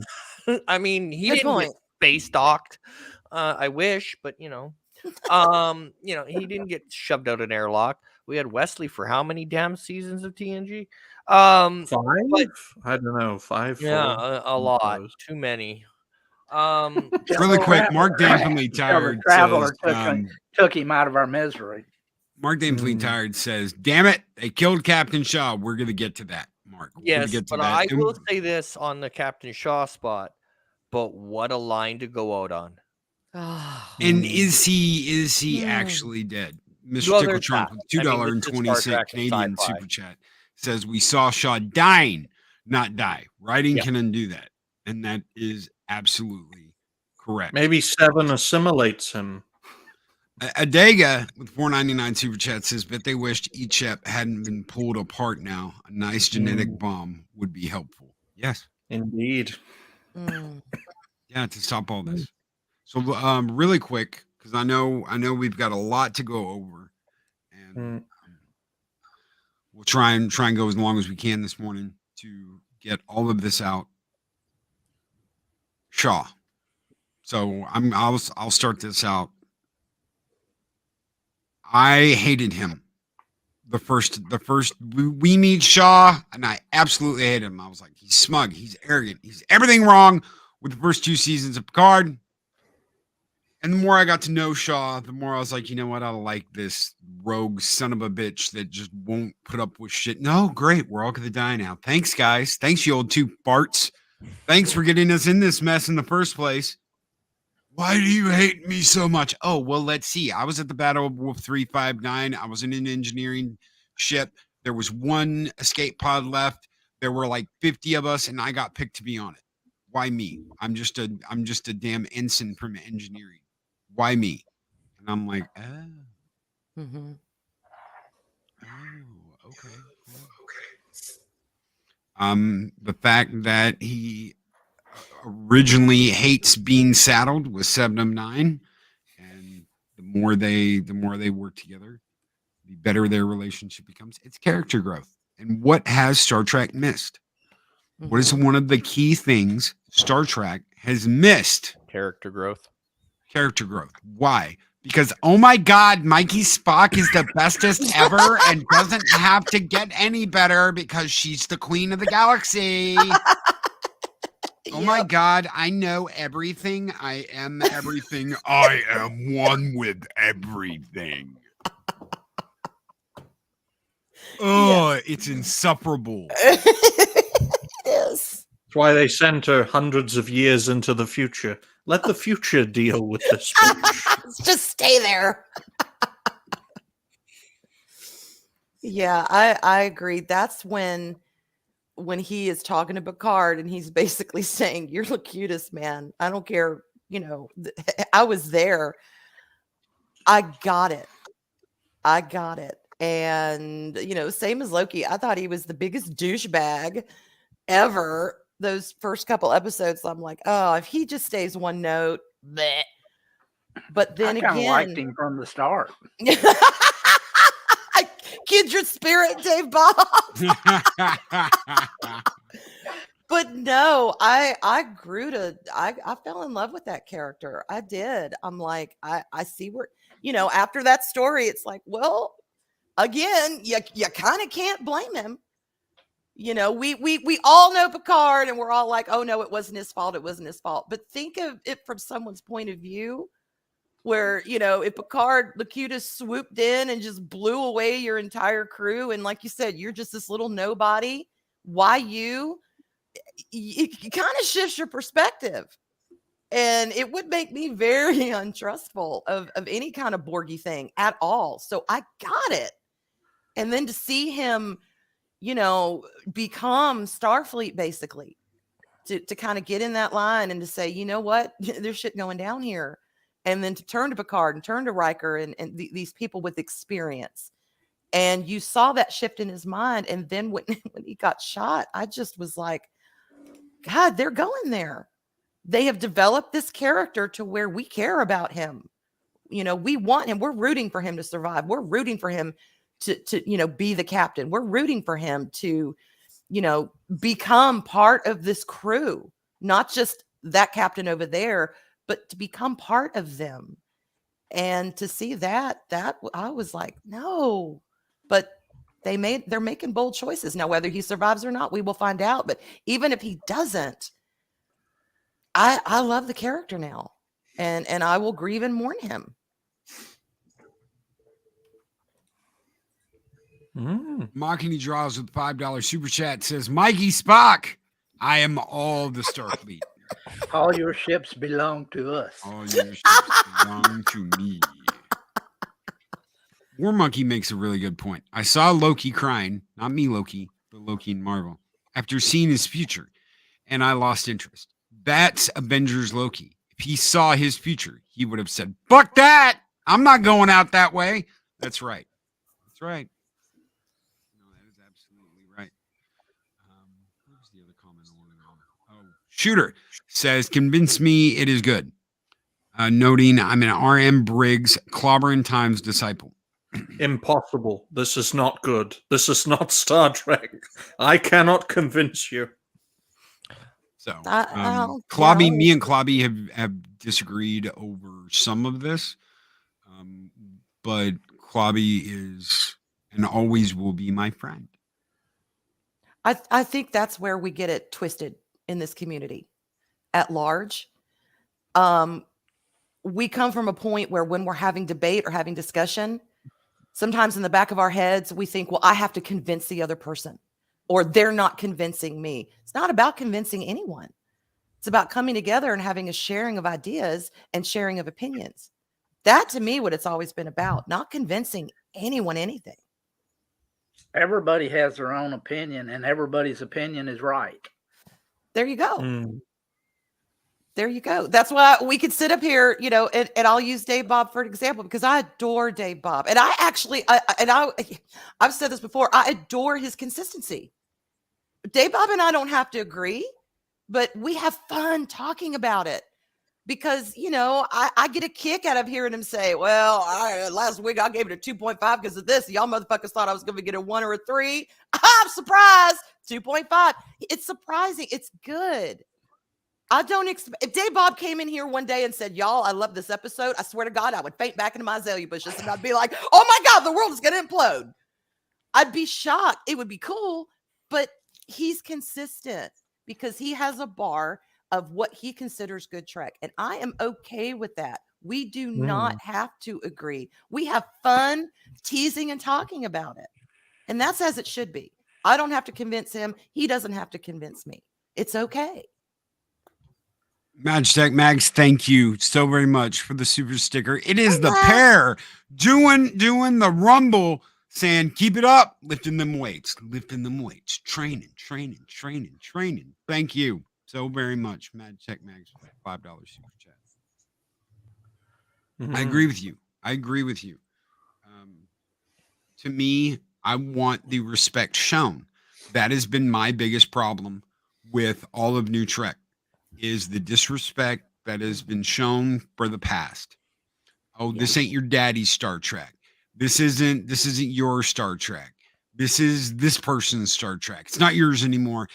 I mean, he Good didn't point. get space docked. I wish, but you know, he didn't get shoved out an airlock. We had Wesley for how many damn seasons of TNG? 5? but- I don't know. 5, 4. Yeah, a lot, knows? too many. Really quick, Mark Davenport Tired Traveler says, took him out of our misery. Mark Davenport Tired says, damn it, they killed Captain Shaw. We're going to get to that, Mark. We're gonna Yes, get to but that. I And- will say this on the Captain Shaw spot. But what a line to go out on. Ah. And is he Mm. actually dead? Mr. Well, Tickle there's Trump that. with I mean, this is Star $2.20 Trek and Canadian sci-fi. super chat says we saw Shaw dying, not die. Writing Yeah. can undo that. And that is absolutely correct. Maybe 7 assimilates him. Adega with $4.99 super chat says, bet they wished each ship hadn't been pulled apart now. A nice genetic bomb would be helpful. Yes. Indeed. Mm. Yeah, to stop all this. So really quick, because I know we've got a lot to go over. And we'll try and go as long as we can this morning to get all of this out. Shaw. So I'll start this out. I hated him. The first we meet Shaw, and I absolutely hated him. I was like, he's smug, he's arrogant, he's everything wrong with the first 2 seasons of Picard. And the more I got to know Shaw, the more I was like, you know what? I like this rogue son of a bitch that just won't put up with shit. No, great. We're all going to die now. Thanks, guys. Thanks, you old 2 farts. Thanks for getting us in this mess in the first place. Why do you hate me so much? Oh, well, let's see. I was at the Battle of Wolf 359. I was in an engineering ship. There was 1 escape pod left. There were like 50 of us, and I got picked to be on it. Why me? I'm just a damn ensign from engineering. Why me? And I'm like, oh, Mm-hmm. okay. The fact that he originally hates being saddled with 7 of 9, and the more they work together, the better their relationship becomes. It's character growth. And what has Star Trek missed? What is one of the key things Star Trek has missed? Character growth. Character growth. Why? Because, oh my God, Mikey Spock is the bestest ever and doesn't have to get any better because she's the queen of the galaxy. Oh my God, I know everything. I am everything. I am one with everything. Oh, it's insufferable. Yes. That's why they sent her hundreds of years into the future. Let the future deal with this bitch. Just stay there. Yeah, I agree. That's when he is talking to Picard and he's basically saying, "You're the cutest, man. I don't care. You know, I was there. I got it. I got it." And, you know, same as Loki, I thought he was the biggest douchebag ever. Those first couple episodes, I'm like, oh, if he just stays one note, bleh. But then I kind of liked again, him from the start. kindred spirit, Dave Bob. But no, I grew to I fell in love with that character. I did. I'm like, I see where, you know, after that story, it's like, well, again, you kind of can't blame him. You know, we all know Picard and we're all like, oh no, it wasn't his fault. It wasn't his fault. But think of it from someone's point of view where, you know, if Picard Locutus swooped in and just blew away your entire crew. And like you said, you're just this little nobody. Why you? It kind of shifts your perspective. And it would make me very untrustful of any kind of Borgy thing at all. So I got it. And then to see him, you know, become Starfleet basically, to kind of get in that line and to say, you know what, there's shit going down here. And then to turn to Picard and turn to Riker and these people with experience. And you saw that shift in his mind. And then when he got shot, I just was like, God, they're going there. They have developed this character to where we care about him. You know, we want him. We're rooting for him to survive. We're rooting for him to you know, be the captain. We're rooting for him to, you know, become part of this crew, not just that captain over there, but to become part of them. And to see that I was like, no, but they're making bold choices. Now, whether he survives or not, we will find out. But even if he doesn't, I love the character now, and I will grieve and mourn him. Mocking draws with $5 super chat says, Mikey Spock, I am all the Starfleet. All your ships belong to us. All your ships belong to me. War Monkey makes a really good point. I saw Loki crying, not me, Loki, but Loki in Marvel, after seeing his future, and I lost interest. That's Avengers Loki. If he saw his future, he would have said, fuck that! I'm not going out that way. That's right. That's right. No, that is absolutely right. What was the other comment I wanted to know? Oh, Shooter says, convince me it is good. Noting I'm an RM Briggs Clobbering Times disciple. Impossible. This is not good. This is not Star Trek. I cannot convince you. So, Clobby, me and Clobby have disagreed over some of this, but Clobby is and always will be my friend. I think that's where we get it twisted in this community at large. We come from a point where when we're having debate or having discussion, sometimes in the back of our heads, we think, well, I have to convince the other person, or they're not convincing me. It's not about convincing anyone. It's about coming together and having a sharing of ideas and sharing of opinions. That, to me, what it's always been about, not convincing anyone anything. Everybody has their own opinion, and everybody's opinion is right. There you go. There you go. That's why we could sit up here, you know, and I'll use Dave Bob for an example, because I adore Dave Bob. And I actually, I've said this before, I adore his consistency. Dave Bob and I don't have to agree, but we have fun talking about it. Because, you know, I get a kick out of hearing him say, well, last week I gave it a 2.5 because of this. Y'all motherfuckers thought I was going to get a 1 or a 3. I'm surprised. 2.5. It's surprising. It's good. I don't expect, if Dave Bob came in here one day and said, y'all, I love this episode, I swear to God, I would faint back into my azalea bushes and I'd be like, oh my God, the world is going to implode. I'd be shocked. It would be cool, but he's consistent because he has a bar of what he considers good Trek. And I am okay with that. We do not have to agree. We have fun teasing and talking about it. And that's as it should be. I don't have to convince him. He doesn't have to convince me. It's okay. Magitech Mags, thank you so very much for the super sticker. It is the Hello. pair doing the rumble, saying, keep it up, lifting them weights, training. Thank you so very much, Magitech Mags, for that $5 super chat. I agree with you. To me, I want the respect shown. That has been my biggest problem with all of New Trek, is the disrespect that has been shown for the past. Oh, this ain't your daddy's Star Trek. This isn't your Star Trek. This is this person's Star Trek. It's not yours anymore.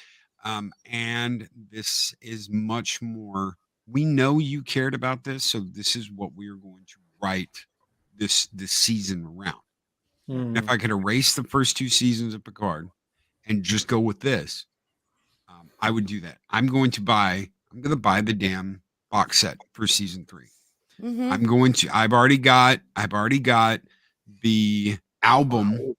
And this is much more. We know you cared about this, so this is what we are going to write this season around. And if I could erase the first 2 seasons of Picard and just go with this, I would do that. I'm going to buy the damn box set for season 3. I've already got the album.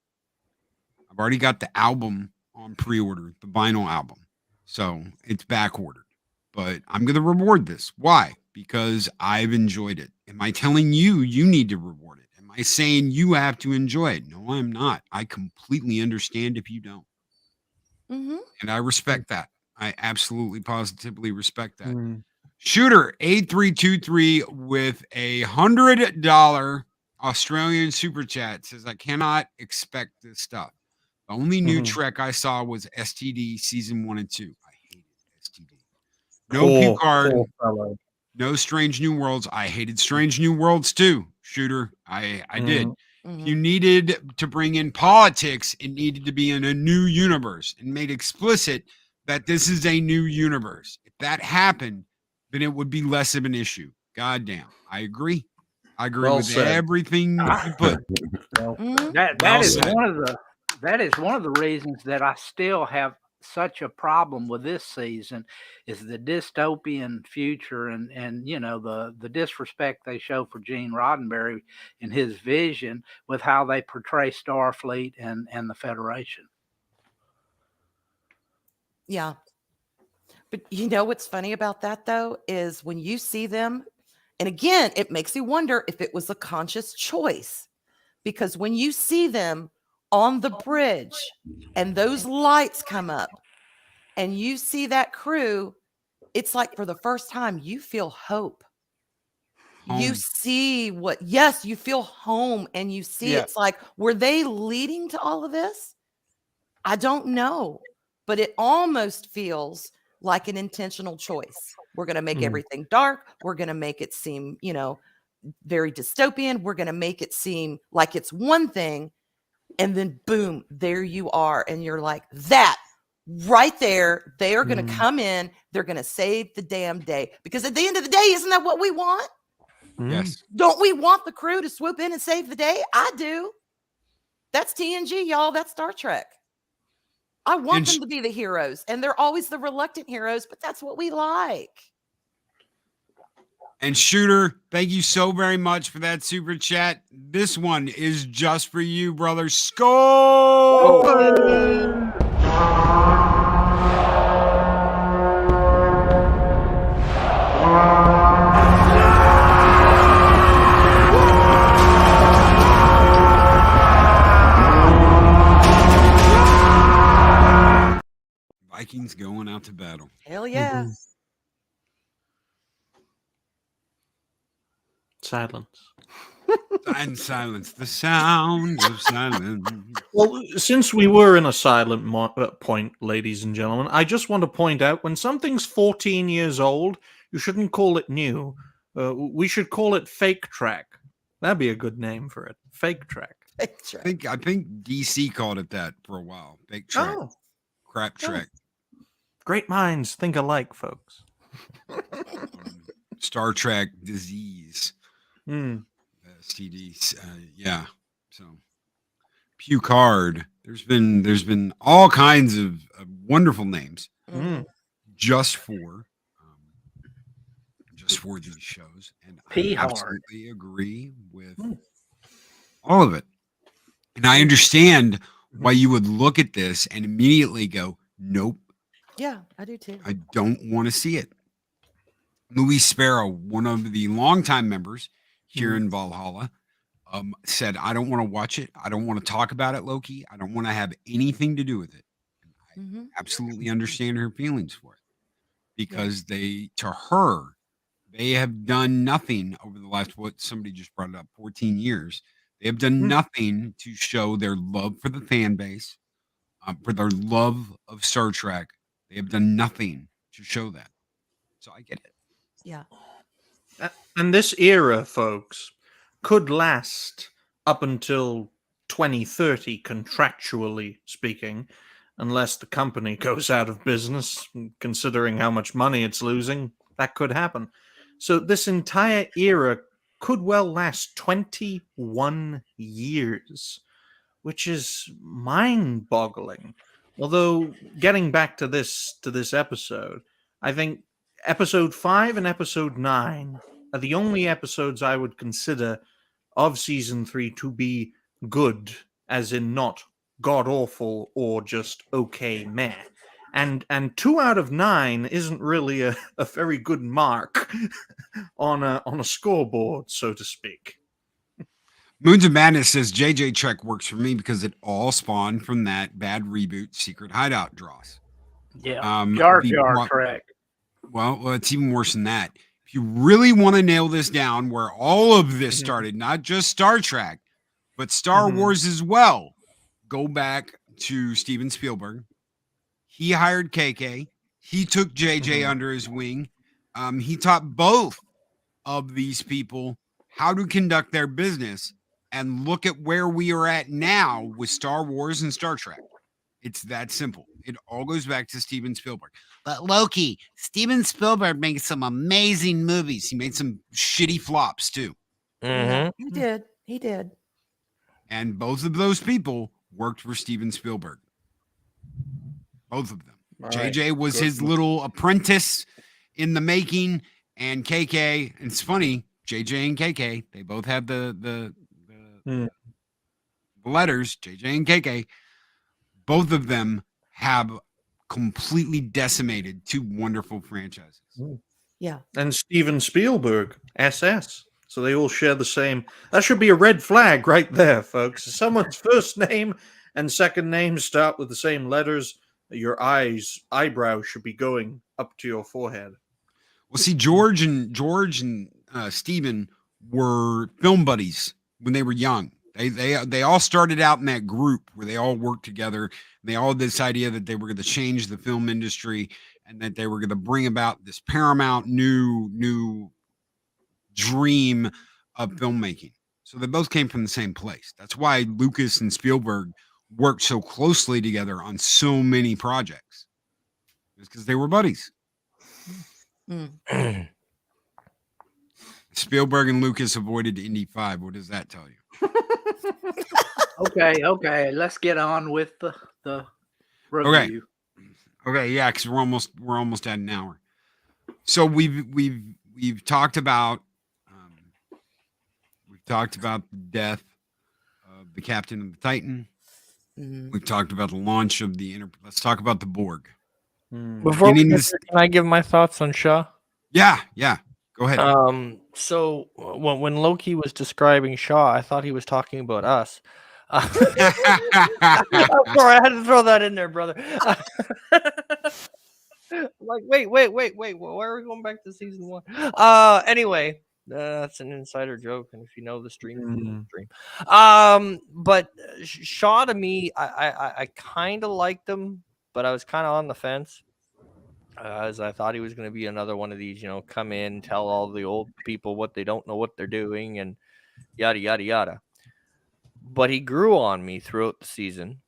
I've already got the album on pre-order, the vinyl album. So it's back ordered. But I'm going to reward this. Why? Because I've enjoyed it. Am I telling you need to reward it? Am I saying you have to enjoy it? No, I'm not. I completely understand if you don't. And I respect that. I absolutely positively respect that. Shooter 8323 with $100 Australian super chat says, I cannot expect this stuff. The only new Trek I saw was STD season 1 and 2. I hated STD. No Picard, no Strange New Worlds. I hated Strange New Worlds too. Shooter, I did. If you needed to bring in politics, it needed to be in a new universe and made explicit that this is a new universe. If that happened, then it would be less of an issue. Goddamn. I agree. Well with said. everything you put. That is one of the reasons that I still have such a problem with this season, is the dystopian future and you know the disrespect they show for Gene Roddenberry and his vision with how they portray Starfleet and the Federation. Yeah. But you know what's funny about that, though, is when you see them, and again, it makes you wonder if it was a conscious choice, because when you see them on the bridge and those lights come up and you see that crew, it's like for the first time you feel hope. You see you feel home, and you see it's like, were they leading to all of this? I don't know, but it almost feels like an intentional choice. We're going to make everything dark. We're going to make it seem, very dystopian. We're going to make it seem like it's one thing. And then boom, there you are. And you're like, that right there, they are going to come in. They're going to save the damn day. Because at the end of the day, isn't that what we want? Yes. Don't we want the crew to swoop in and save the day? I do. That's TNG, y'all. That's Star Trek. I want them to be the heroes, and they're always the reluctant heroes, but that's what we like. And Shooter, thank you so very much for that super chat. This one is just for you, brother. Skull! Vikings going out to battle. Hell yeah. Silence. And silence. The sound of silence. Well, since we were in a silent point, ladies and gentlemen, I just want to point out, when something's 14 years old, you shouldn't call it new. We should call it Fake Trek. That'd be a good name for it. Fake Trek. Fake Trek. I think DC called it that for a while. Fake Trek. Oh. Crap Trek. Great minds think alike, folks. Star Trek disease. STDs. Yeah. So Picard. There's been all kinds of wonderful names just for just for these shows, and Pee I hard. absolutely agree with all of it. And I understand why you would look at this and immediately go, "Nope, Yeah, I do too. I don't want to see it." Louis Sparrow, one of the longtime members here in Valhalla, said, "I don't want to watch it. I don't want to talk about it, Loki. I don't want to have anything to do with it." And hmm I absolutely understand her feelings for it because to her, they have done nothing over the last, what somebody just brought it up, 14 years. They have done nothing to show their love for the fan base, for their love of Star Trek. They have done nothing to show that. So I get it. Yeah. And this era, folks, could last up until 2030, contractually speaking, unless the company goes out of business. Considering how much money it's losing, that could happen. So this entire era could well last 21 years, which is mind-boggling. Although, getting back to this episode, I think episode 5 and episode 9 are the only episodes I would consider of season 3 to be good, as in not god awful or just okay meh. And 2 out of 9 isn't really a very good mark on a scoreboard, so to speak. Moons of Madness says JJ Trek works for me because it all spawned from that bad reboot Secret Hideout Dross. Yeah. Jar Jar Jar Trek. Well, it's even worse than that. If you really want to nail this down, where all of this started, not just Star Trek, but Star Wars as well, go back to Steven Spielberg. He hired KK. He took JJ under his wing. He taught both of these people how to conduct their business, and look at where we are at now with Star Wars and Star Trek. It's that simple. It all goes back to Steven Spielberg. But Loki, Steven Spielberg makes some amazing movies. He made some shitty flops too. Yeah, he did. He did. And both of those people worked for Steven Spielberg. Both of them. Right. JJ was his little apprentice in the making, and KK, and it's funny, JJ and KK, they both have the letters, JJ and KK. Both of them have completely decimated 2 wonderful franchises. Yeah. And Steven Spielberg, SS. So they all share the same. That should be a red flag right there, folks. If someone's first name and second name start with the same letters, your eyebrows should be going up to your forehead. Well, see, George and Steven were film buddies when they were young. They all started out in that group where they all worked together. They all had this idea that they were going to change the film industry and that they were going to bring about this paramount new dream of filmmaking. So they both came from the same place. That's why Lucas and Spielberg worked so closely together on so many projects. It's because they were buddies. Spielberg and Lucas avoided Indy 5. What does that tell you? Okay. Let's get on with the review. Okay, yeah, because we're almost at an hour. So we've talked about the death of the captain of the Titan. We've talked about the launch of the Let's talk about the Borg. Before we can I give my thoughts on Shaw? Yeah. Go ahead. So when Loki was describing Shaw, I thought he was talking about us. I'm sorry, I had to throw that in there, brother. Like, wait. Why are we going back to season 1? Anyway, that's an insider joke, and if you know the stream, you know the stream. But Shaw, to me, I kind of liked him, but I was kind of on the fence. As I thought he was going to be another one of these, come in, tell all the old people what they don't know what they're doing, and yada, yada, yada. But he grew on me throughout the season.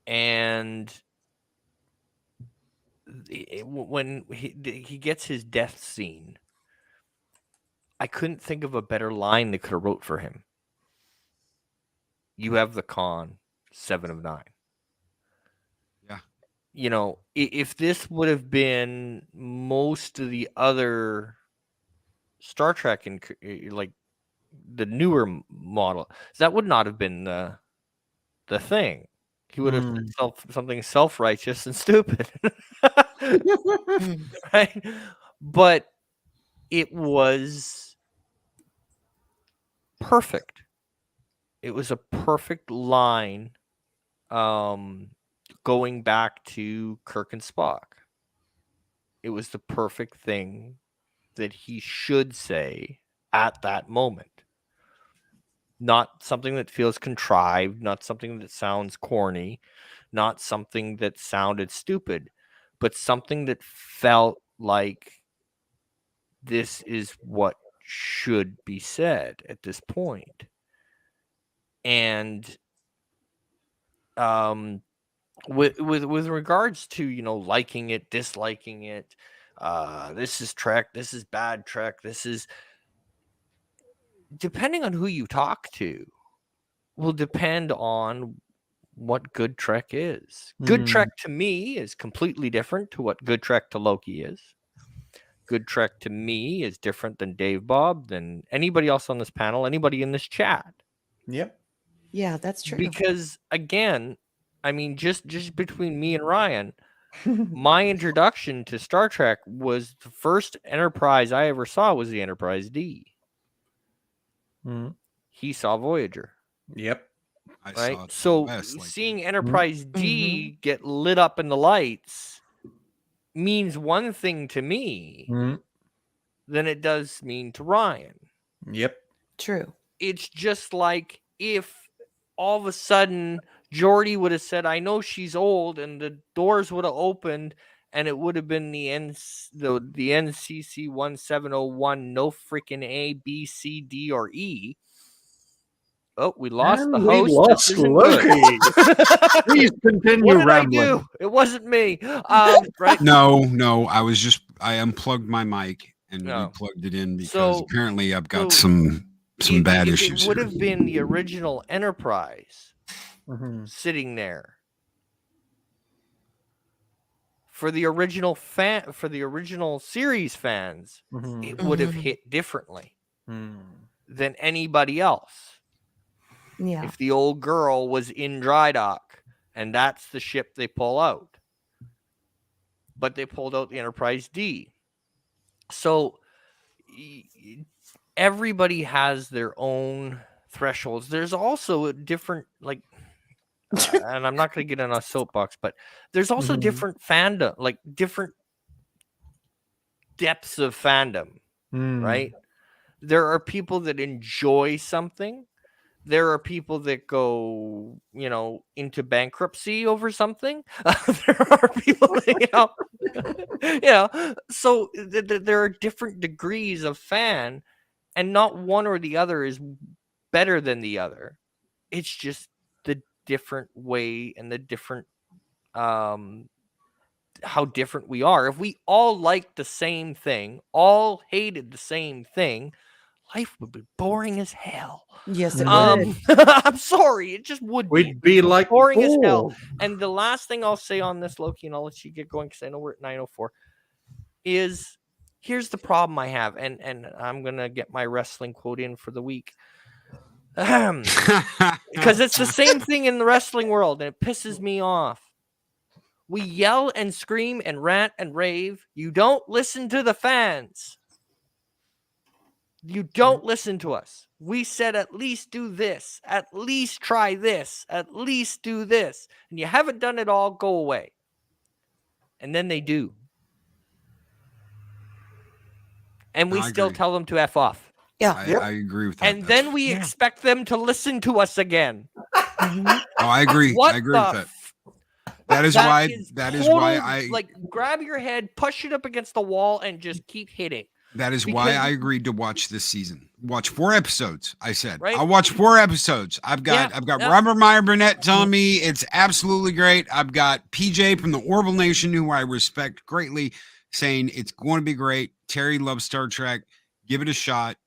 And when he gets his death scene, I couldn't think of a better line they could have wrote for him. You have the con, 7 of 9. Yeah. If this would have been most of the other Star Trek and like the newer model, that would not have been the thing. He would have said something self-righteous and stupid. Right? But it was perfect. It was a perfect line going back to Kirk and Spock. It was the perfect thing that he should say at that moment. Not something that feels contrived, not something that sounds corny, not something that sounded stupid, but something that felt like this is what should be said at this point. And with regards to, you know, liking it, disliking it, this is Trek, this is bad Trek, this is, depending on who you talk to, will depend on what good Trek is. Good Trek to me is completely different to what good Trek to Loki is. Good Trek to me is different than Dave Bob, than anybody else on this panel, anybody in this chat. Yep. Yeah, that's true. Because again, I mean, just between me and Ryan, my introduction to Star Trek was the first Enterprise I ever saw was the Enterprise D. He saw Voyager. Yep. Right. So seeing Enterprise D get lit up in the lights means one thing to me than it does mean to Ryan. Yep. True. It's just like if all of a sudden Geordi would have said, I know she's old, and the doors would have opened and it would have been the NCC 1701, no freaking A, B, C, D, or E. Oh, we lost And the we host. lost Loki. Please continue rambling. I do? It wasn't me. Right? No, I unplugged my mic and we plugged it in because apparently I've got some bad issues. It would have been the original Enterprise sitting there. For the original series fans, it would have hit differently than anybody else. Yeah. If the old girl was in dry dock and that's the ship they pull out. But they pulled out the Enterprise D. So everybody has their own thresholds. There's also a different, like, and I'm not going to get on a soapbox, but there's also different fandom, like different depths of fandom, right? There are people that enjoy something. There are people that go, you know, into bankruptcy over something. There are people that, so there are different degrees of fan, and not one or the other is better than the other. It's just the different way and the different, how different we are. If we all liked the same thing, all hated the same thing, life would be boring as hell. Yes, it would. I'm sorry, it just would. We'd be like boring as hell. And the last thing I'll say on this, Loki, and I'll let you get going because I know we're at 9:04, is here's the problem I have, and I'm gonna get my wrestling quote in for the week. Because it's the same thing in the wrestling world, and it pisses me off. We yell and scream and rant and rave. You don't listen to the fans. You don't listen to us. We said at least do this, at least try this, at least do this. And you haven't done it all, go away. And then they do. And we still tell them to F off. Yeah. I agree with that. And then we expect them to listen to us again. Oh, I agree. I agree with that. That is why I like grab your head, push it up against the wall, and just keep hitting. That is why I agreed to watch this season. Watch 4 episodes. I said I'll watch 4 episodes. I've got Robert Meyer Burnett telling me it's absolutely great. I've got PJ from the Orville Nation, who I respect greatly, saying it's going to be great. Terry loves Star Trek. Give it a shot.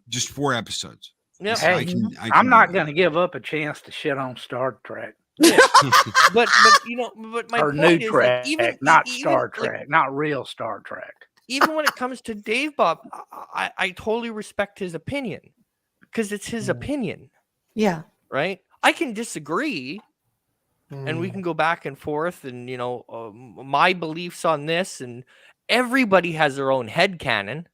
Just 4 episodes. Yeah. Hey, I'm not going to give up a chance to shit on Star Trek. Yeah. but my or point new is Trek, that even not Star Trek, not real Star Trek. even when it comes to Dave Bob, I totally respect his opinion because it's his opinion, Yeah. right? I can disagree, and we can go back and forth, and my beliefs on this, and everybody has their own headcanon.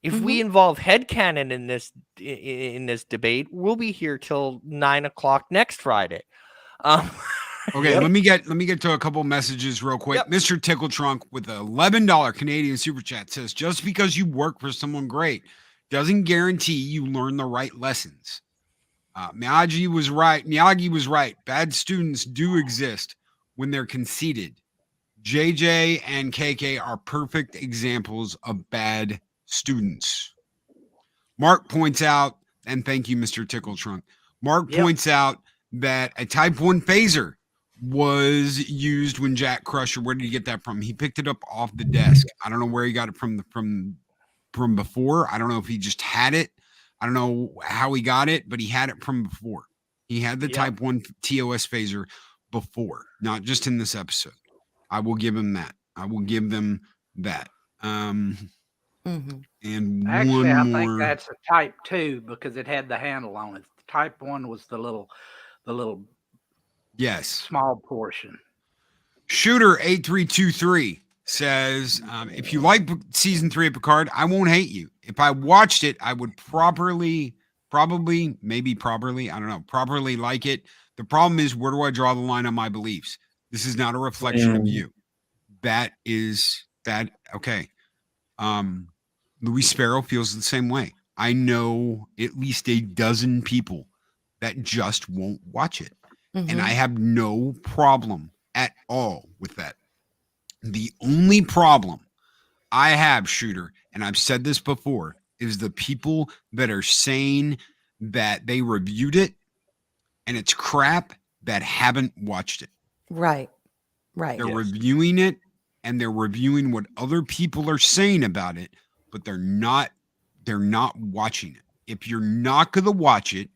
If we involve headcanon in this debate, we'll be here till 9 o'clock next Friday. Okay, let me get to a couple messages real quick. Yep. Mr. Tickle Trunk with a $11 Canadian super chat says, just because you work for someone great doesn't guarantee you learn the right lessons. Miyagi was right. Bad students do exist when they're conceited. JJ and KK are perfect examples of bad students. Mark points out, and thank you, Mr. Tickle Trunk. Mark points out that a Type 1 phaser was used when Jack Crusher. Where did he get that from? He picked it up off the desk. I don't know where he got it from before. I don't know if he just had it. I don't know how he got it, but he had it from before. He had the Type 1 TOS phaser before, not just in this episode. I will give him that. I will give them that. And Actually, one I more. think that's a Type 2 because it had the handle on it. Type 1 was the little Yes. small portion. Shooter 8323 says, if you like season 3 of Picard, I won't hate you. If I watched it, I would properly like it. The problem is, where do I draw the line on my beliefs? This is not a reflection of you. Okay. Louis Sparrow feels the same way. I know at least a dozen people that just won't watch it. And I have no problem at all with that. The only problem I have, Shooter, and I've said this before, is the people that are saying that they reviewed it and it's crap that haven't watched it. Right. They're reviewing it and they're reviewing what other people are saying about it, but they're not watching it. If you're not going to watch it,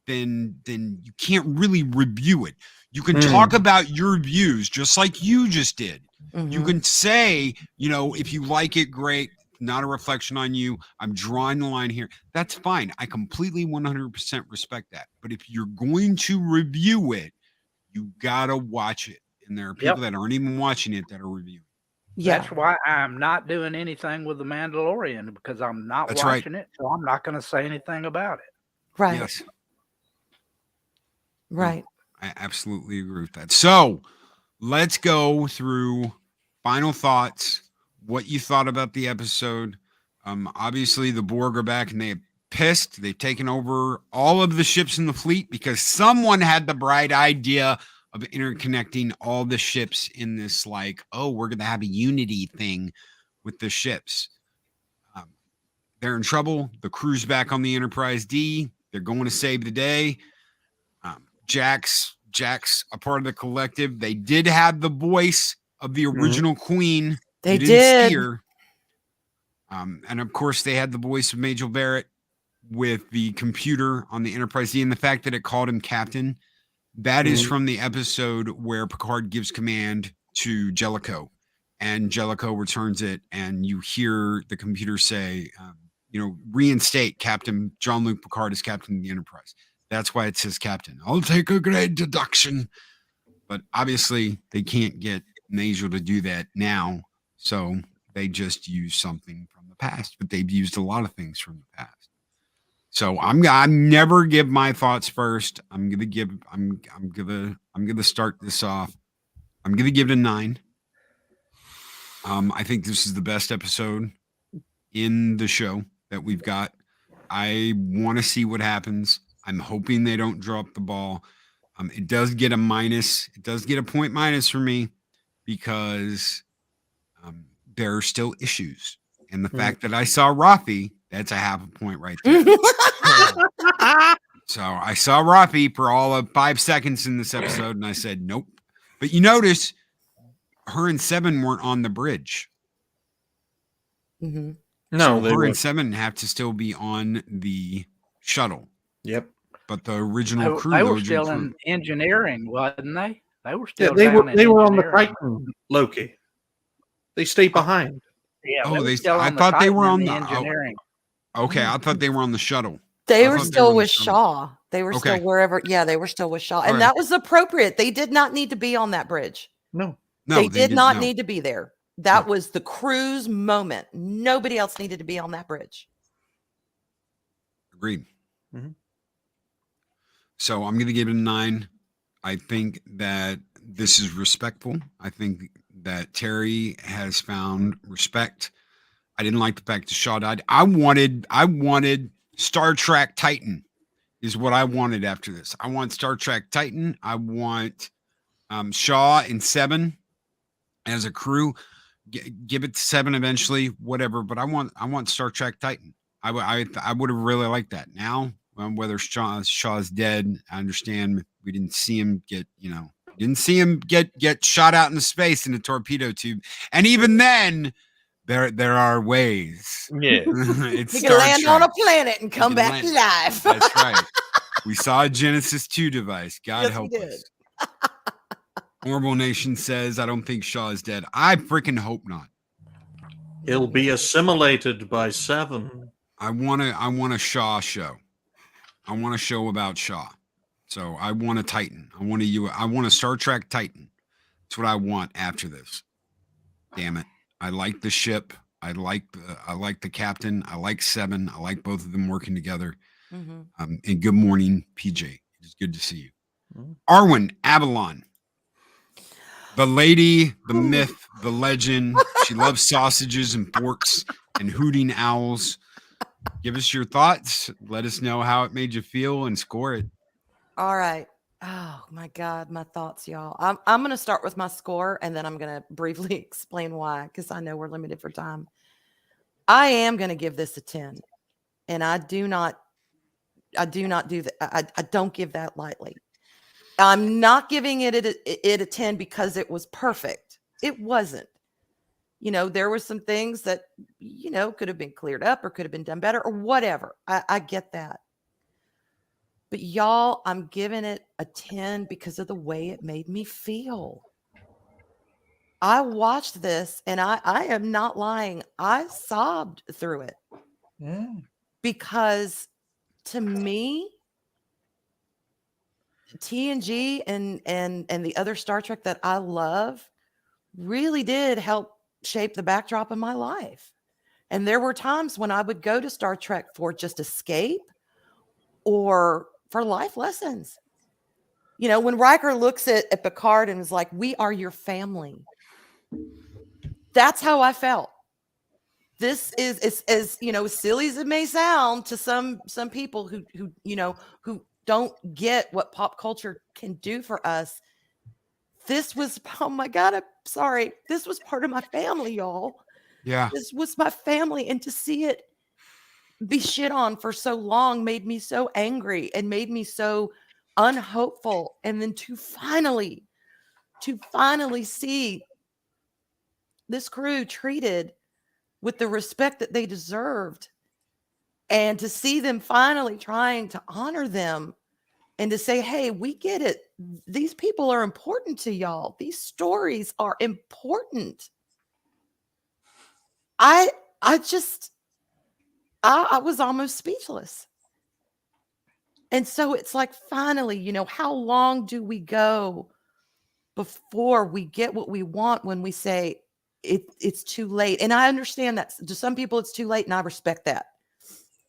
then you can't really review it. You can talk about your views just like you just did. You can say, if you like it, great. Not a reflection on you. I'm drawing the line here. That's fine. I completely 100% respect that. But if you're going to review it, you got to watch it. And there are people that aren't even watching it that are reviewing. Yeah. That's why I'm not doing anything with The Mandalorian, because I'm not watching it. So I'm not going to say anything about it. Right. Yes. Right. I absolutely agree with that. So let's go through final thoughts, what you thought about the episode. Obviously, the Borg are back and they're pissed. They've taken over all of the ships in the fleet because someone had the bright idea of interconnecting all the ships in this, we're going to have a unity thing with the ships. They're in trouble. The crew's back on the Enterprise D. They're going to save the day. Jack's a part of the collective. They did have the voice of the original queen. They did. Steer. And of course, they had the voice of Majel Barrett with the computer on the Enterprise D, and the fact that it called him captain. That is from the episode where Picard gives command to Jellicoe, and Jellicoe returns it, and you hear the computer say, reinstate Captain Jean-Luc Picard as captain of the Enterprise. That's why it says captain. I'll take a great deduction. But obviously, they can't get Majel to do that now, so they just use something from the past. But they've used a lot of things from the past. So I never give my thoughts first. I'm gonna start this off. I'm gonna give it a 9. I think this is the best episode in the show that we've got. I want to see what happens. I'm hoping they don't drop the ball. It does get a minus. It does get a point minus for me because there are still issues. And the fact that I saw Rafi, that's a half a point right there. So I saw Rafi for all of 5 seconds in this episode, and I said, nope. But you notice her and Seven weren't on the bridge. No, so they her were. and Seven have to still be on the shuttle. Yep. But the original crew, They were still in engineering, wasn't they? They were Yeah, still. they down were. in They were on the engineering. Titan, Loki. They stay behind. Yeah, Oh, were they. still I on the thought they Titan were in on the the. engineering. Okay, I thought they were on the shuttle. They I were thought they were still on the with shuttle. Shaw. They were still Okay. wherever. Yeah, they were still with Shaw. And Okay. that was appropriate. They did not need to be on that bridge. No. No, they did not no. need to be there. That No. was the crew's moment. Nobody else needed to be on that bridge. Agreed. Mhm. So I'm going to give it a 9. I think that this is respectful. I think that Terry has found respect. I didn't like the fact that Shaw died. I wanted Star Trek Titan is what I wanted after this. I want Star Trek Titan. I want Shaw and Seven as a crew. Give it to Seven eventually, whatever. But I want Star Trek Titan. I would have really liked that. Now, whether Shaw's dead, I understand we didn't see him get get shot out into space in a torpedo tube, and even then, there are ways. Yeah. It's He Star can land on a Trek. planet and come can back land. alive. That's right. We saw a Genesis 2 device. God Yes, help we did. us. Horrible Nation says, I don't think Shaw is dead. I freaking hope not. He'll be assimilated by Seven. I want a Shaw show. I want a show about Shaw. So I want a Titan. I want a Star Trek Titan. That's what I want after this. Damn it. I like the ship. I like the captain. I like Seven. I like both of them working together. Mhm. And good morning, PJ. It's good to see you. Mhm. Arwyn Avalon. The lady, the myth, the legend. She loves sausages and forks and hooting owls. Give us your thoughts. Let us know how it made you feel and score it. All right. Oh my God, my thoughts, y'all. I'm gonna start with my score and then I'm gonna briefly explain why, because I know we're limited for time. I am gonna give this a 10. And I do not do that. I don't give that lightly. I'm not giving it a 10 because it was perfect. It wasn't. There were some things that, could have been cleared up or could have been done better or whatever. I get that. But y'all, I'm giving it a 10 because of the way it made me feel. I watched this and I am not lying. I sobbed through it because to me, TNG and the other Star Trek that I love really did help shape the backdrop of my life. And there were times when I would go to Star Trek for just escape or for life lessons. When Riker looks at Picard and is like, "We are your family." That's how I felt. This is as silly as it may sound to some people who don't get what pop culture can do for us. This was, oh my God, I'm sorry. This was part of my family, y'all. Yeah. This was my family. And to see it be shit on for so long made me so angry and made me so unhopeful. And then to finally see this crew treated with the respect that they deserved, and to see them finally trying to honor them and to say, "Hey, we get it. These people are important to y'all. These stories are important." I was almost speechless. And so it's like, finally, how long do we go before we get what we want when we say it's too late? And I understand that to some people it's too late, and I respect that.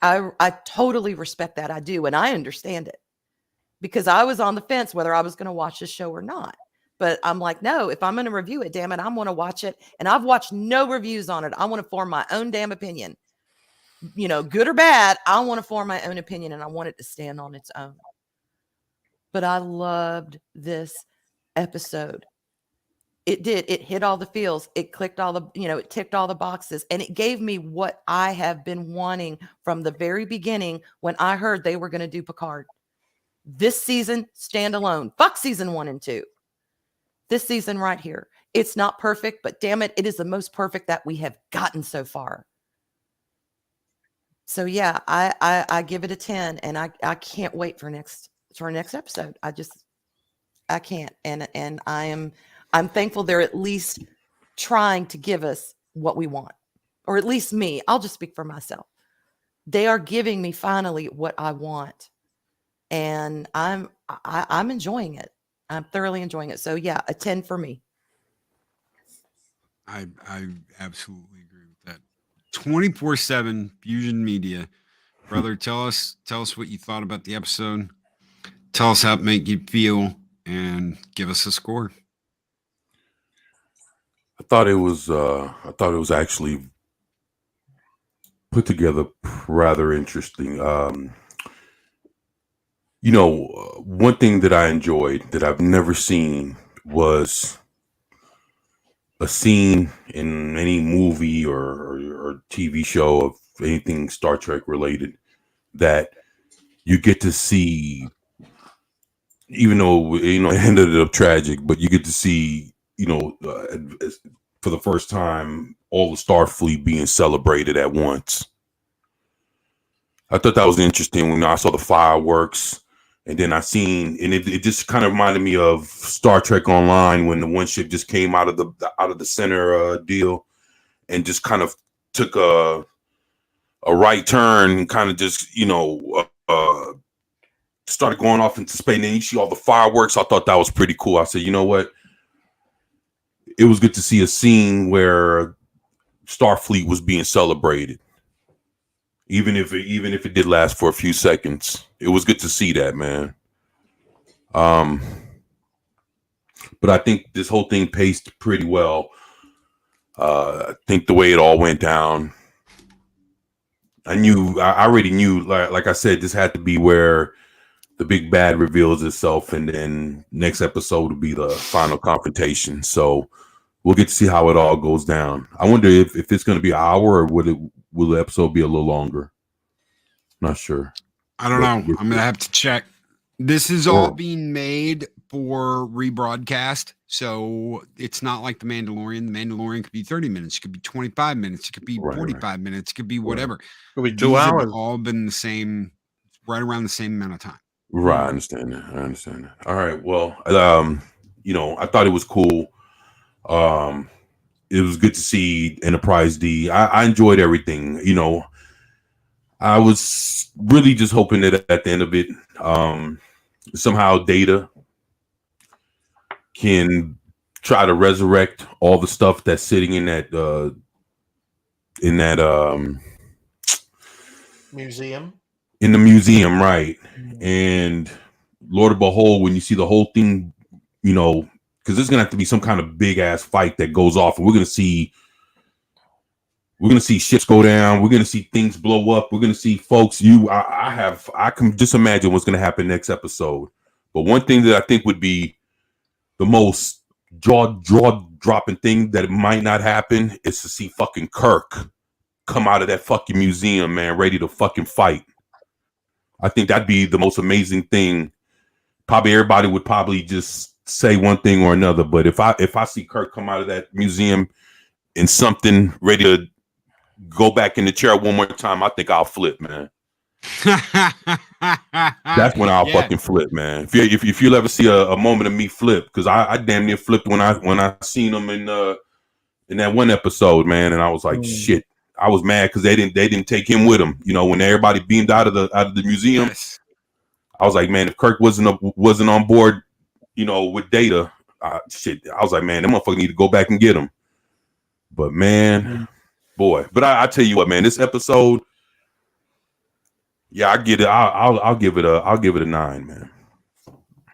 I totally respect that. I do. And I understand it because I was on the fence whether I was going to watch this show or not. But I'm like, no, if I'm going to review it, damn it, I'm going to watch it. And I've watched no reviews on it. I want to form my own damn opinion. Good or bad, I want to form my own opinion, and I want it to stand on its own. But I loved this episode. It did. It hit all the feels. It clicked all the, it ticked all the boxes. And it gave me what I have been wanting from the very beginning when I heard they were going to do Picard. This season, standalone. Fuck season 1 and 2. This season right here. It's not perfect, but damn it, it is the most perfect that we have gotten so far. So yeah, I give it a 10, and I can't wait for next episode. I can't. And I'm thankful they're at least trying to give us what we want, or at least me. I'll just speak for myself. They are giving me finally what I want, and I'm enjoying it. I'm thoroughly enjoying it. So yeah, a 10 for me. I absolutely agree with that. 24/7 Fusion Media. Brother, tell us what you thought about the episode. Tell us how it made you feel and give us a score. I thought it was actually put together rather interesting. One thing that I enjoyed that I've never seen was a scene in any movie or TV show of anything Star Trek related that you get to see, even though it ended up tragic, but you get to see, for the first time, all the Starfleet being celebrated at once. I thought that was interesting when I saw the fireworks, and then it just kind of reminded me of Star Trek Online when the one ship just came out of the center deal, and just kind of took a right turn and kind of just started going off into space. And then you see all the fireworks. I thought that was pretty cool. I said, you know what? It was good to see a scene where Starfleet was being celebrated. Even if it did last for a few seconds, it was good to see that, man. But I think this whole thing paced pretty well. I think the way it all went down, I already knew, like I said, this had to be where the big bad reveals itself, and then next episode will be the final confrontation. So we'll get to see how it all goes down. I wonder if it's going to be an hour, or will the episode be a little longer? Not sure. I don't know. I'm going to have to check. This is all being made for rebroadcast. So it's not like The Mandalorian. The Mandalorian could be 30 minutes. It could be 25 minutes. It could be 45 minutes. It could be whatever. It'll be 2 hours. Have all been the same, right around the same amount of time. Right. I understand that. All right. Well, I thought it was cool. It was good to see Enterprise D. I enjoyed everything. I was really just hoping that at the end of it, somehow Data can try to resurrect all the stuff that's sitting in that museum. In the museum, right? And Lord of Behold, when you see the whole thing, because there's gonna have to be some kind of big ass fight that goes off, and we're gonna see ships go down. We're gonna see things blow up. We're gonna see folks. I can just imagine what's gonna happen next episode. But one thing that I think would be the most jaw dropping thing that might not happen is to see fucking Kirk come out of that fucking museum, man, ready to fucking fight. I think that'd be the most amazing thing. Probably everybody would probably just say one thing or another, but if I see Kirk come out of that museum in something ready to go back in the chair one more time, I think I'll flip, man. That's when I'll fucking flip, man. If you'll ever see a moment of me flip, because I damn near flipped when I seen him in that one episode, man, and I was like, shit. I was mad because they didn't take him with them. When everybody beamed out of the museum, I was like, man, if Kirk wasn't on board, with Data, shit. I was like, man, that motherfucker need to go back and get him. But man, boy. But I tell you what, man, this episode, yeah, I get it. I'll give it a 9, man.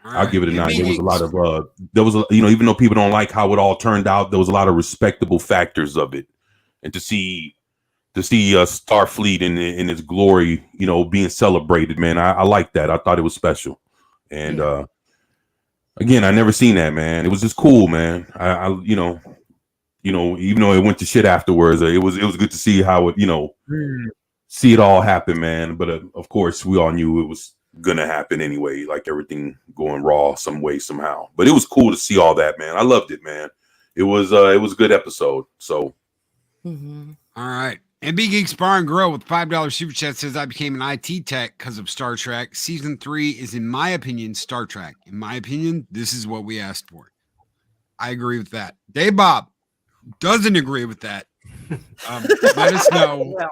I'll give it a 9. There was a lot of even though people don't like how it all turned out, there was a lot of respectable factors of it, and to see Starfleet in its glory, being celebrated, man. I like that. I thought it was special. And again, I never seen that, man. It was just cool, man. I even though it went to shit afterwards, it was good to see how it, see it all happen, man. But of course, we all knew it was gonna happen anyway, like everything going raw some way, somehow. But it was cool to see all that, man. I loved it, man. It was a good episode. So all right. And Big Geeks Bar and Grill with $5 super chat says, I became an IT tech because of Star Trek. Season 3 is, in my opinion, Star Trek. In my opinion, this is what we asked for. I agree with that. Dave Bob, doesn't agree with that, let us know. Well,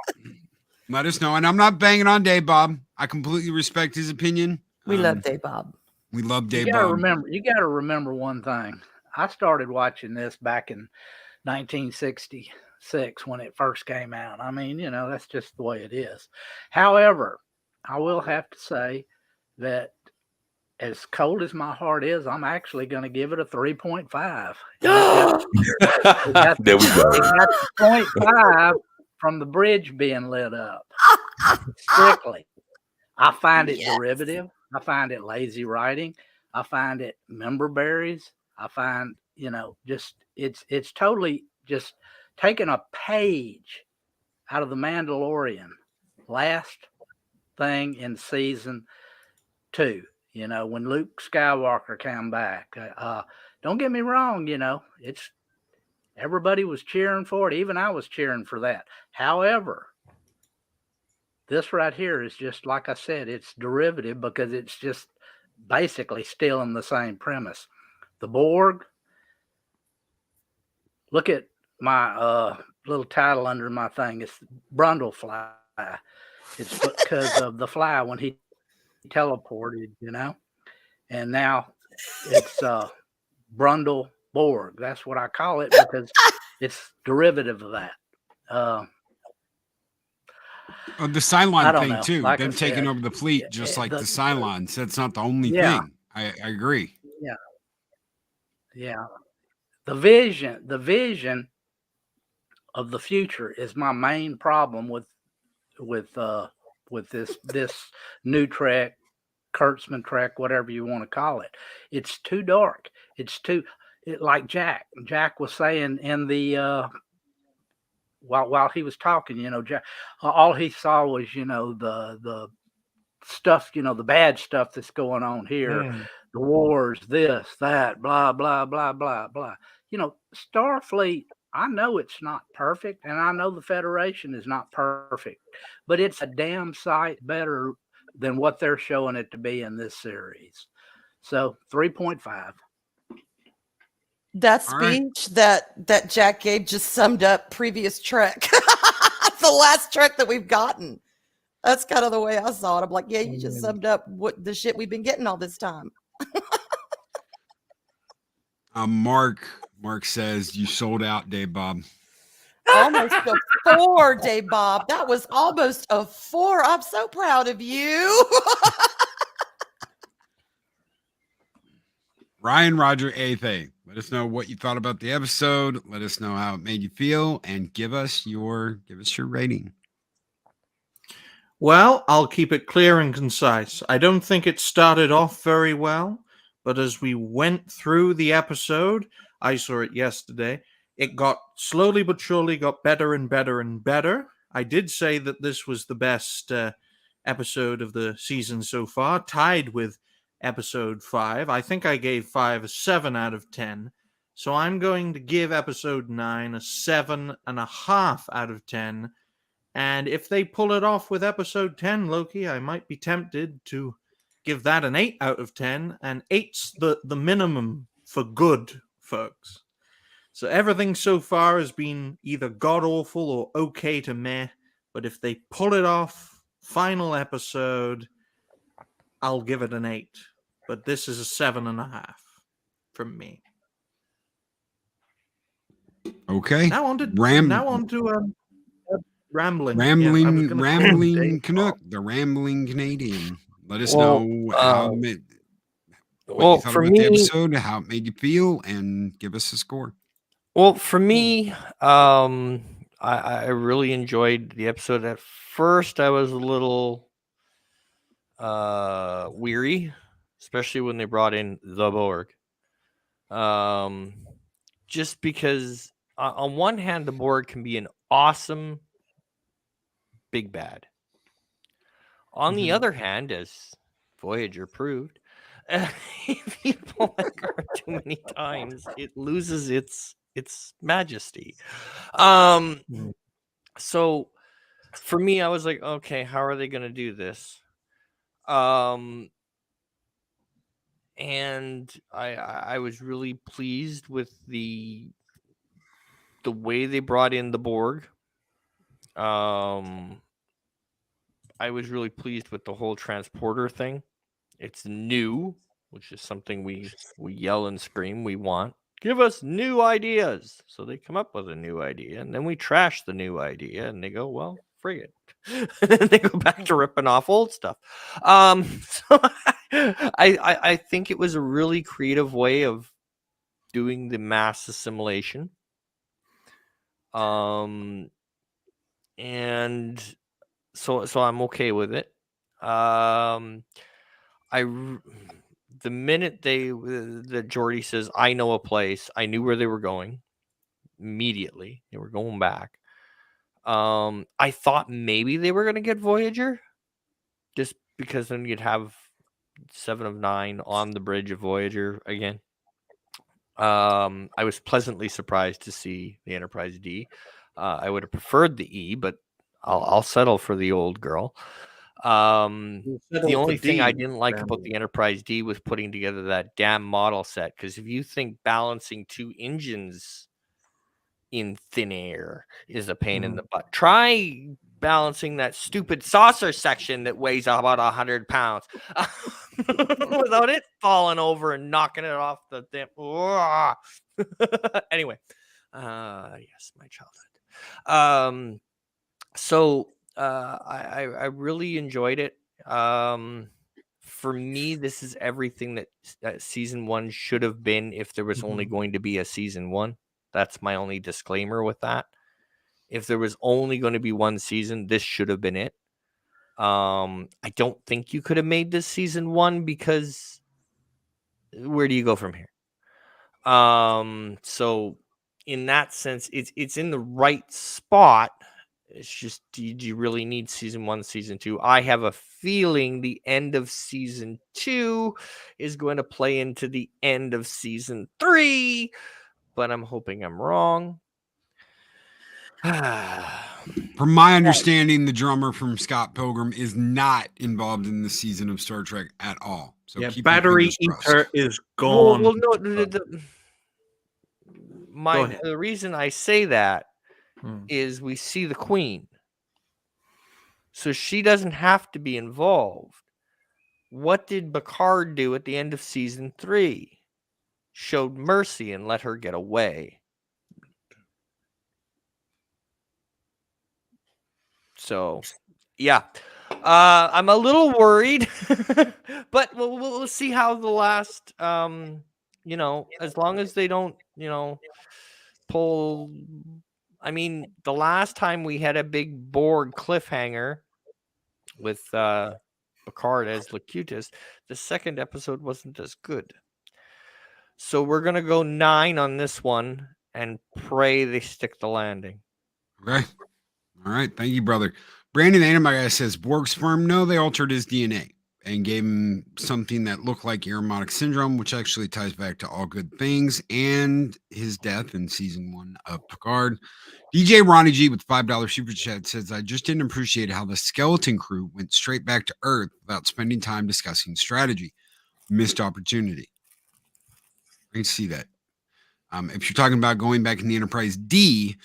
Let us know. And I'm not banging on Dave Bob. I completely respect his opinion. We love Dave Bob. We love you Dave gotta Bob. remember. You gotta remember one thing. I started watching this back in 1966 when it first came out. I mean, that's just the way it is. However, I will have to say that as cold as my heart is, I'm actually going to give it a 3.5. There we go. It got the 0.5 from the bridge being lit up. Strictly. I find it derivative. I find it lazy writing. I find it member berries. I find, just it's totally just taking a page out of the Mandalorian. Last thing in season 2. When Luke Skywalker came back, don't get me wrong, it's everybody was cheering for it. Even I was cheering for that. However, this right here is just, like I said, it's derivative because it's just basically still in the same premise. The Borg, look at my little title under my thing. It's Brundlefly. It's because of the fly when he teleported, and now it's Brundle Borg. That's what I call it because it's derivative of that. The Cylon thing know. too. Like Them taking said, over the fleet, just like the Cylons. That's not the only thing. I agree. Yeah. The vision of the future is my main problem with this new Trek, Kurtzman Trek, whatever you want to call it. It's too dark. It's too like Jack. Jack was saying in the while he was talking, Jack, all he saw was the stuff, the bad stuff that's going on here, the wars, this, that, blah, blah, blah, blah, blah. Starfleet, I know it's not perfect, and I know the Federation is not perfect, but it's a damn sight better than what they're showing it to be in this series. So 3.5. That All right. speech that Jack gave just summed up previous Trek. The last Trek that we've gotten. That's kind of the way I saw it. I'm like, yeah, you just summed up what the shit we've been getting all this time. Mark says you sold out, Dave Bob. Almost a 4, Dave Bob. That was almost a 4. I'm so proud of you. Roger Athay, let us know what you thought about the episode. Let us know how it made you feel, and give us your rating. Well, I'll keep it clear and concise. I don't think it started off very well, but as we went through the episode, I saw it yesterday, it got slowly but surely got better and better and better. I did say that this was the best episode of the season so far, tied with episode 5. I think I gave 5 a 7 out of 10. So I'm going to give episode 9 a 7.5 out of 10. And if they pull it off with episode 10, Loki, I might be tempted to give that an 8 out of 10. And 8's the minimum for good, folks. So everything so far has been either god-awful or okay to meh. But if they pull it off, final episode, I'll give it an 8. But this is a 7.5 from me. Okay. Now on to Rambling. Rambling Canuck, the Rambling Canadian. Let us know what you thought about the episode, how it made you feel, and give us a score. Well, for me, I really enjoyed the episode. At first, I was a little weary, especially when they brought in the Borg. Just because, on one hand, the Borg can be an awesome big bad. On the other hand, as Voyager proved, if you pull that card too many times, it loses its majesty. So for me, I was like, okay, how are they going to do this? And I was really pleased with the the way they brought in the Borg. I was really pleased with the whole transporter thing. It's new, which is something we yell and scream we want. Give us new ideas. So they come up with a new idea, and then we trash the new idea, and they go, well, frig it. And then they go back to ripping off old stuff. So I think it was a really creative way of doing the mass assimilation. And so I'm okay with it. The minute the Geordi says, I know a place, I knew where they were going immediately. They were going back. I thought maybe they were going to get Voyager, just because then you'd have 7 of 9 on the bridge of Voyager again. I was pleasantly surprised to see the Enterprise D. I would have preferred the E, but I'll settle for the old girl. The only thing I didn't like about the Enterprise D was putting together that damn model set. Because if you think balancing 2 engines in thin air is a pain in the butt, try balancing that stupid saucer section that weighs about 100 pounds without it falling over and knocking it off the damn. Anyway, yes, my childhood. So I really enjoyed it. For me, this is everything that season 1 should have been if there was only going to be a season 1. That's my only disclaimer with that. If there was only going to be one season, this should have been it. I don't think you could have made this season 1 because where do you go from here? So in that sense, it's in the right spot. It's just, do you really need season 1, season 2? I have a feeling the end of season 2 is going to play into the end of season 3, but I'm hoping I'm wrong. From my understanding, the drummer from Scott Pilgrim is not involved in the season of Star Trek at all. So Yeah, keep your Battery fingers crossed. Eater is gone. Well, no, the reason I say that is we see the Queen. So she doesn't have to be involved. What did Picard do at the end of season 3? Showed mercy and let her get away. So, yeah. I'm a little worried, but we'll see how the last, as long as they don't, pull. I mean, the last time we had a big Borg cliffhanger with Picard as Locutus, the second episode wasn't as good. So we're going to go 9 on this one and pray they stick the landing. Okay. All right. Thank you, brother. Brandon Anamaya says Borg's firm. No, they altered his DNA and gave him something that looked like Aromatic Syndrome, which actually ties back to All Good Things and his death in season 1 of Picard. DJ Ronnie G with $5 super chat says, I just didn't appreciate how the skeleton crew went straight back to Earth without spending time discussing strategy. Missed opportunity. I can see that. If you're talking about going back in the Enterprise D,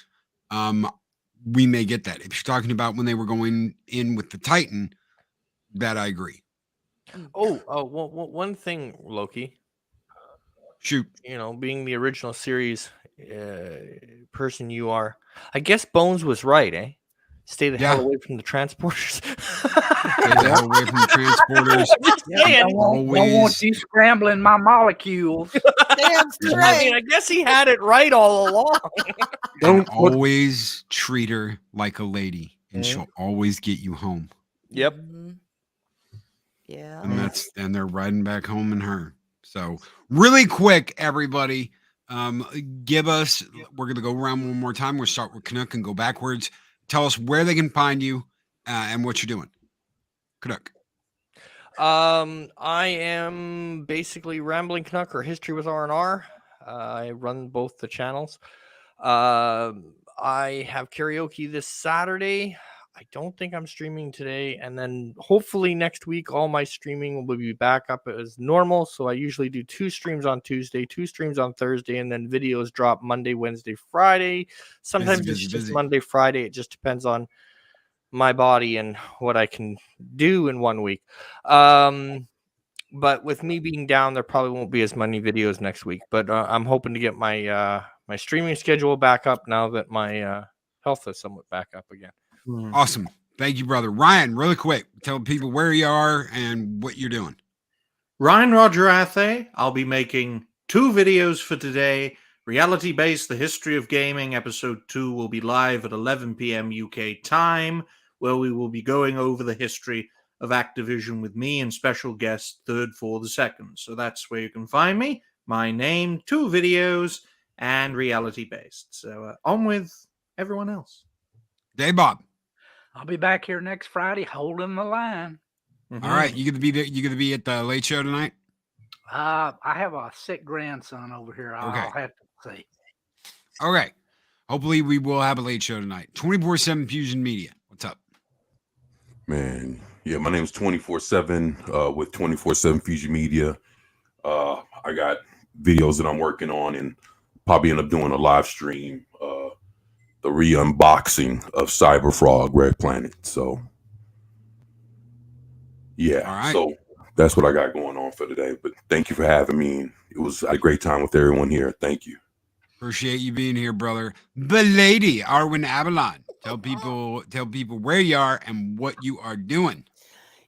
we may get that. If you're talking about when they were going in with the Titan, that I agree. One thing, Loki. Shoot. Being the original series person you are, I guess Bones was right, eh? Stay the hell away from the transporters. Stay the hell away from the transporters. Don't want you scrambling my molecules. Damn straight. I mean, I guess he had it right all along. Don't always treat her like a lady, and she'll always get you home. Yep. Yeah. And they're riding back home in her. So really quick, everybody, we're going to go around one more time. We'll start with Canuck and go backwards. Tell us where they can find you and what you're doing. Canuck. I am basically Rambling Canuck or History with R&R. I run both the channels. I have karaoke this Saturday. I don't think I'm streaming today. And then hopefully next week, all my streaming will be back up as normal. So I usually do 2 streams on Tuesday, 2 streams on Thursday, and then videos drop Monday, Wednesday, Friday. Sometimes it's just Monday, Friday. It just depends on my body and what I can do in 1 week. But with me being down, there probably won't be as many videos next week. But I'm hoping to get my my streaming schedule back up now that my health is somewhat back up again. Awesome. Thank you, brother. Ryan, really quick, tell people where you are and what you're doing. Ryan Roger Athay. I'll be making 2 videos for today. Reality-based, The History of Gaming, Episode 2 will be live at 11 p.m. UK time, where we will be going over the history of Activision with me and special guest Third for the Second. So that's where you can find me. My name, 2 videos, and reality-based. So on with everyone else. Day Bob. I'll be back here next Friday holding the line. All right, you gonna be there? You gonna be at the late show tonight? I have a sick grandson over here. I'll have to see. Okay. Hopefully we will have a late show tonight. 24/7 Fusion Media. What's up? Man, yeah, my name's 24/7 with 24/7 Fusion Media. I got videos that I'm working on and probably end up doing a live stream, the re-unboxing of Cyber Frog Red Planet. So yeah, All right. So that's what I got going on for today. But thank you for having me. It was a great time with everyone here. Thank you. Appreciate you being here, brother. The Lady Arwyn Avalon. Tell people where you are and what you are doing.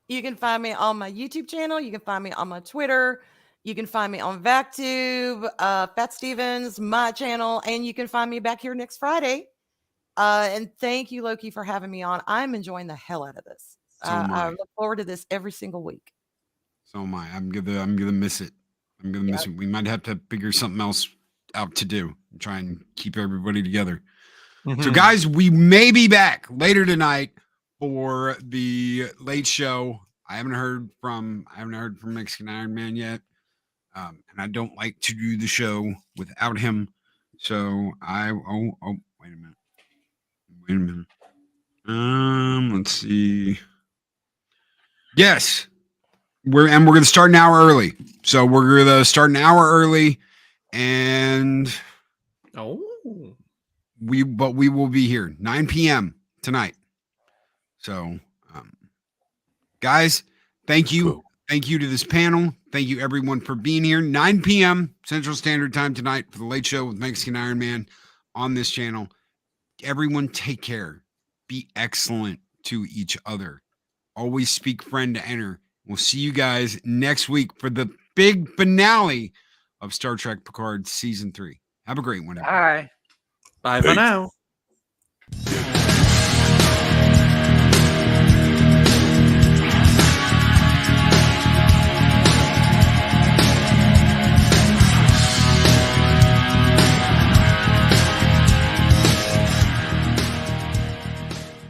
You can find me on my YouTube channel. You can find me on my Twitter. You can find me on VacTube, Fat Stevens, my channel, and you can find me back here next Friday. And thank you, Loki, for having me on. I'm enjoying the hell out of this. So am I. I look forward to this every single week. So am I. I'm gonna miss it. I'm gonna miss it. We might have to figure something else out to do and try and keep everybody together. So guys, we may be back later tonight for the late show. I haven't heard from Mexican Iron Man yet. And I don't like to do the show without him. So wait a minute. Let's see. Yes. We're gonna start an hour early. So we're gonna start an hour early, and we will be here 9 p.m. tonight. So guys, thank you. Cool. Thank you to this panel. Thank you everyone for being here. 9 p.m. Central Standard Time tonight for the late show with Mexican Iron Man on this channel. Everyone take care. Be excellent to each other. Always speak friend to enter. We'll see you guys next week for the big finale of Star Trek Picard Season 3. Have a great one. Everybody. Bye. Bye for now.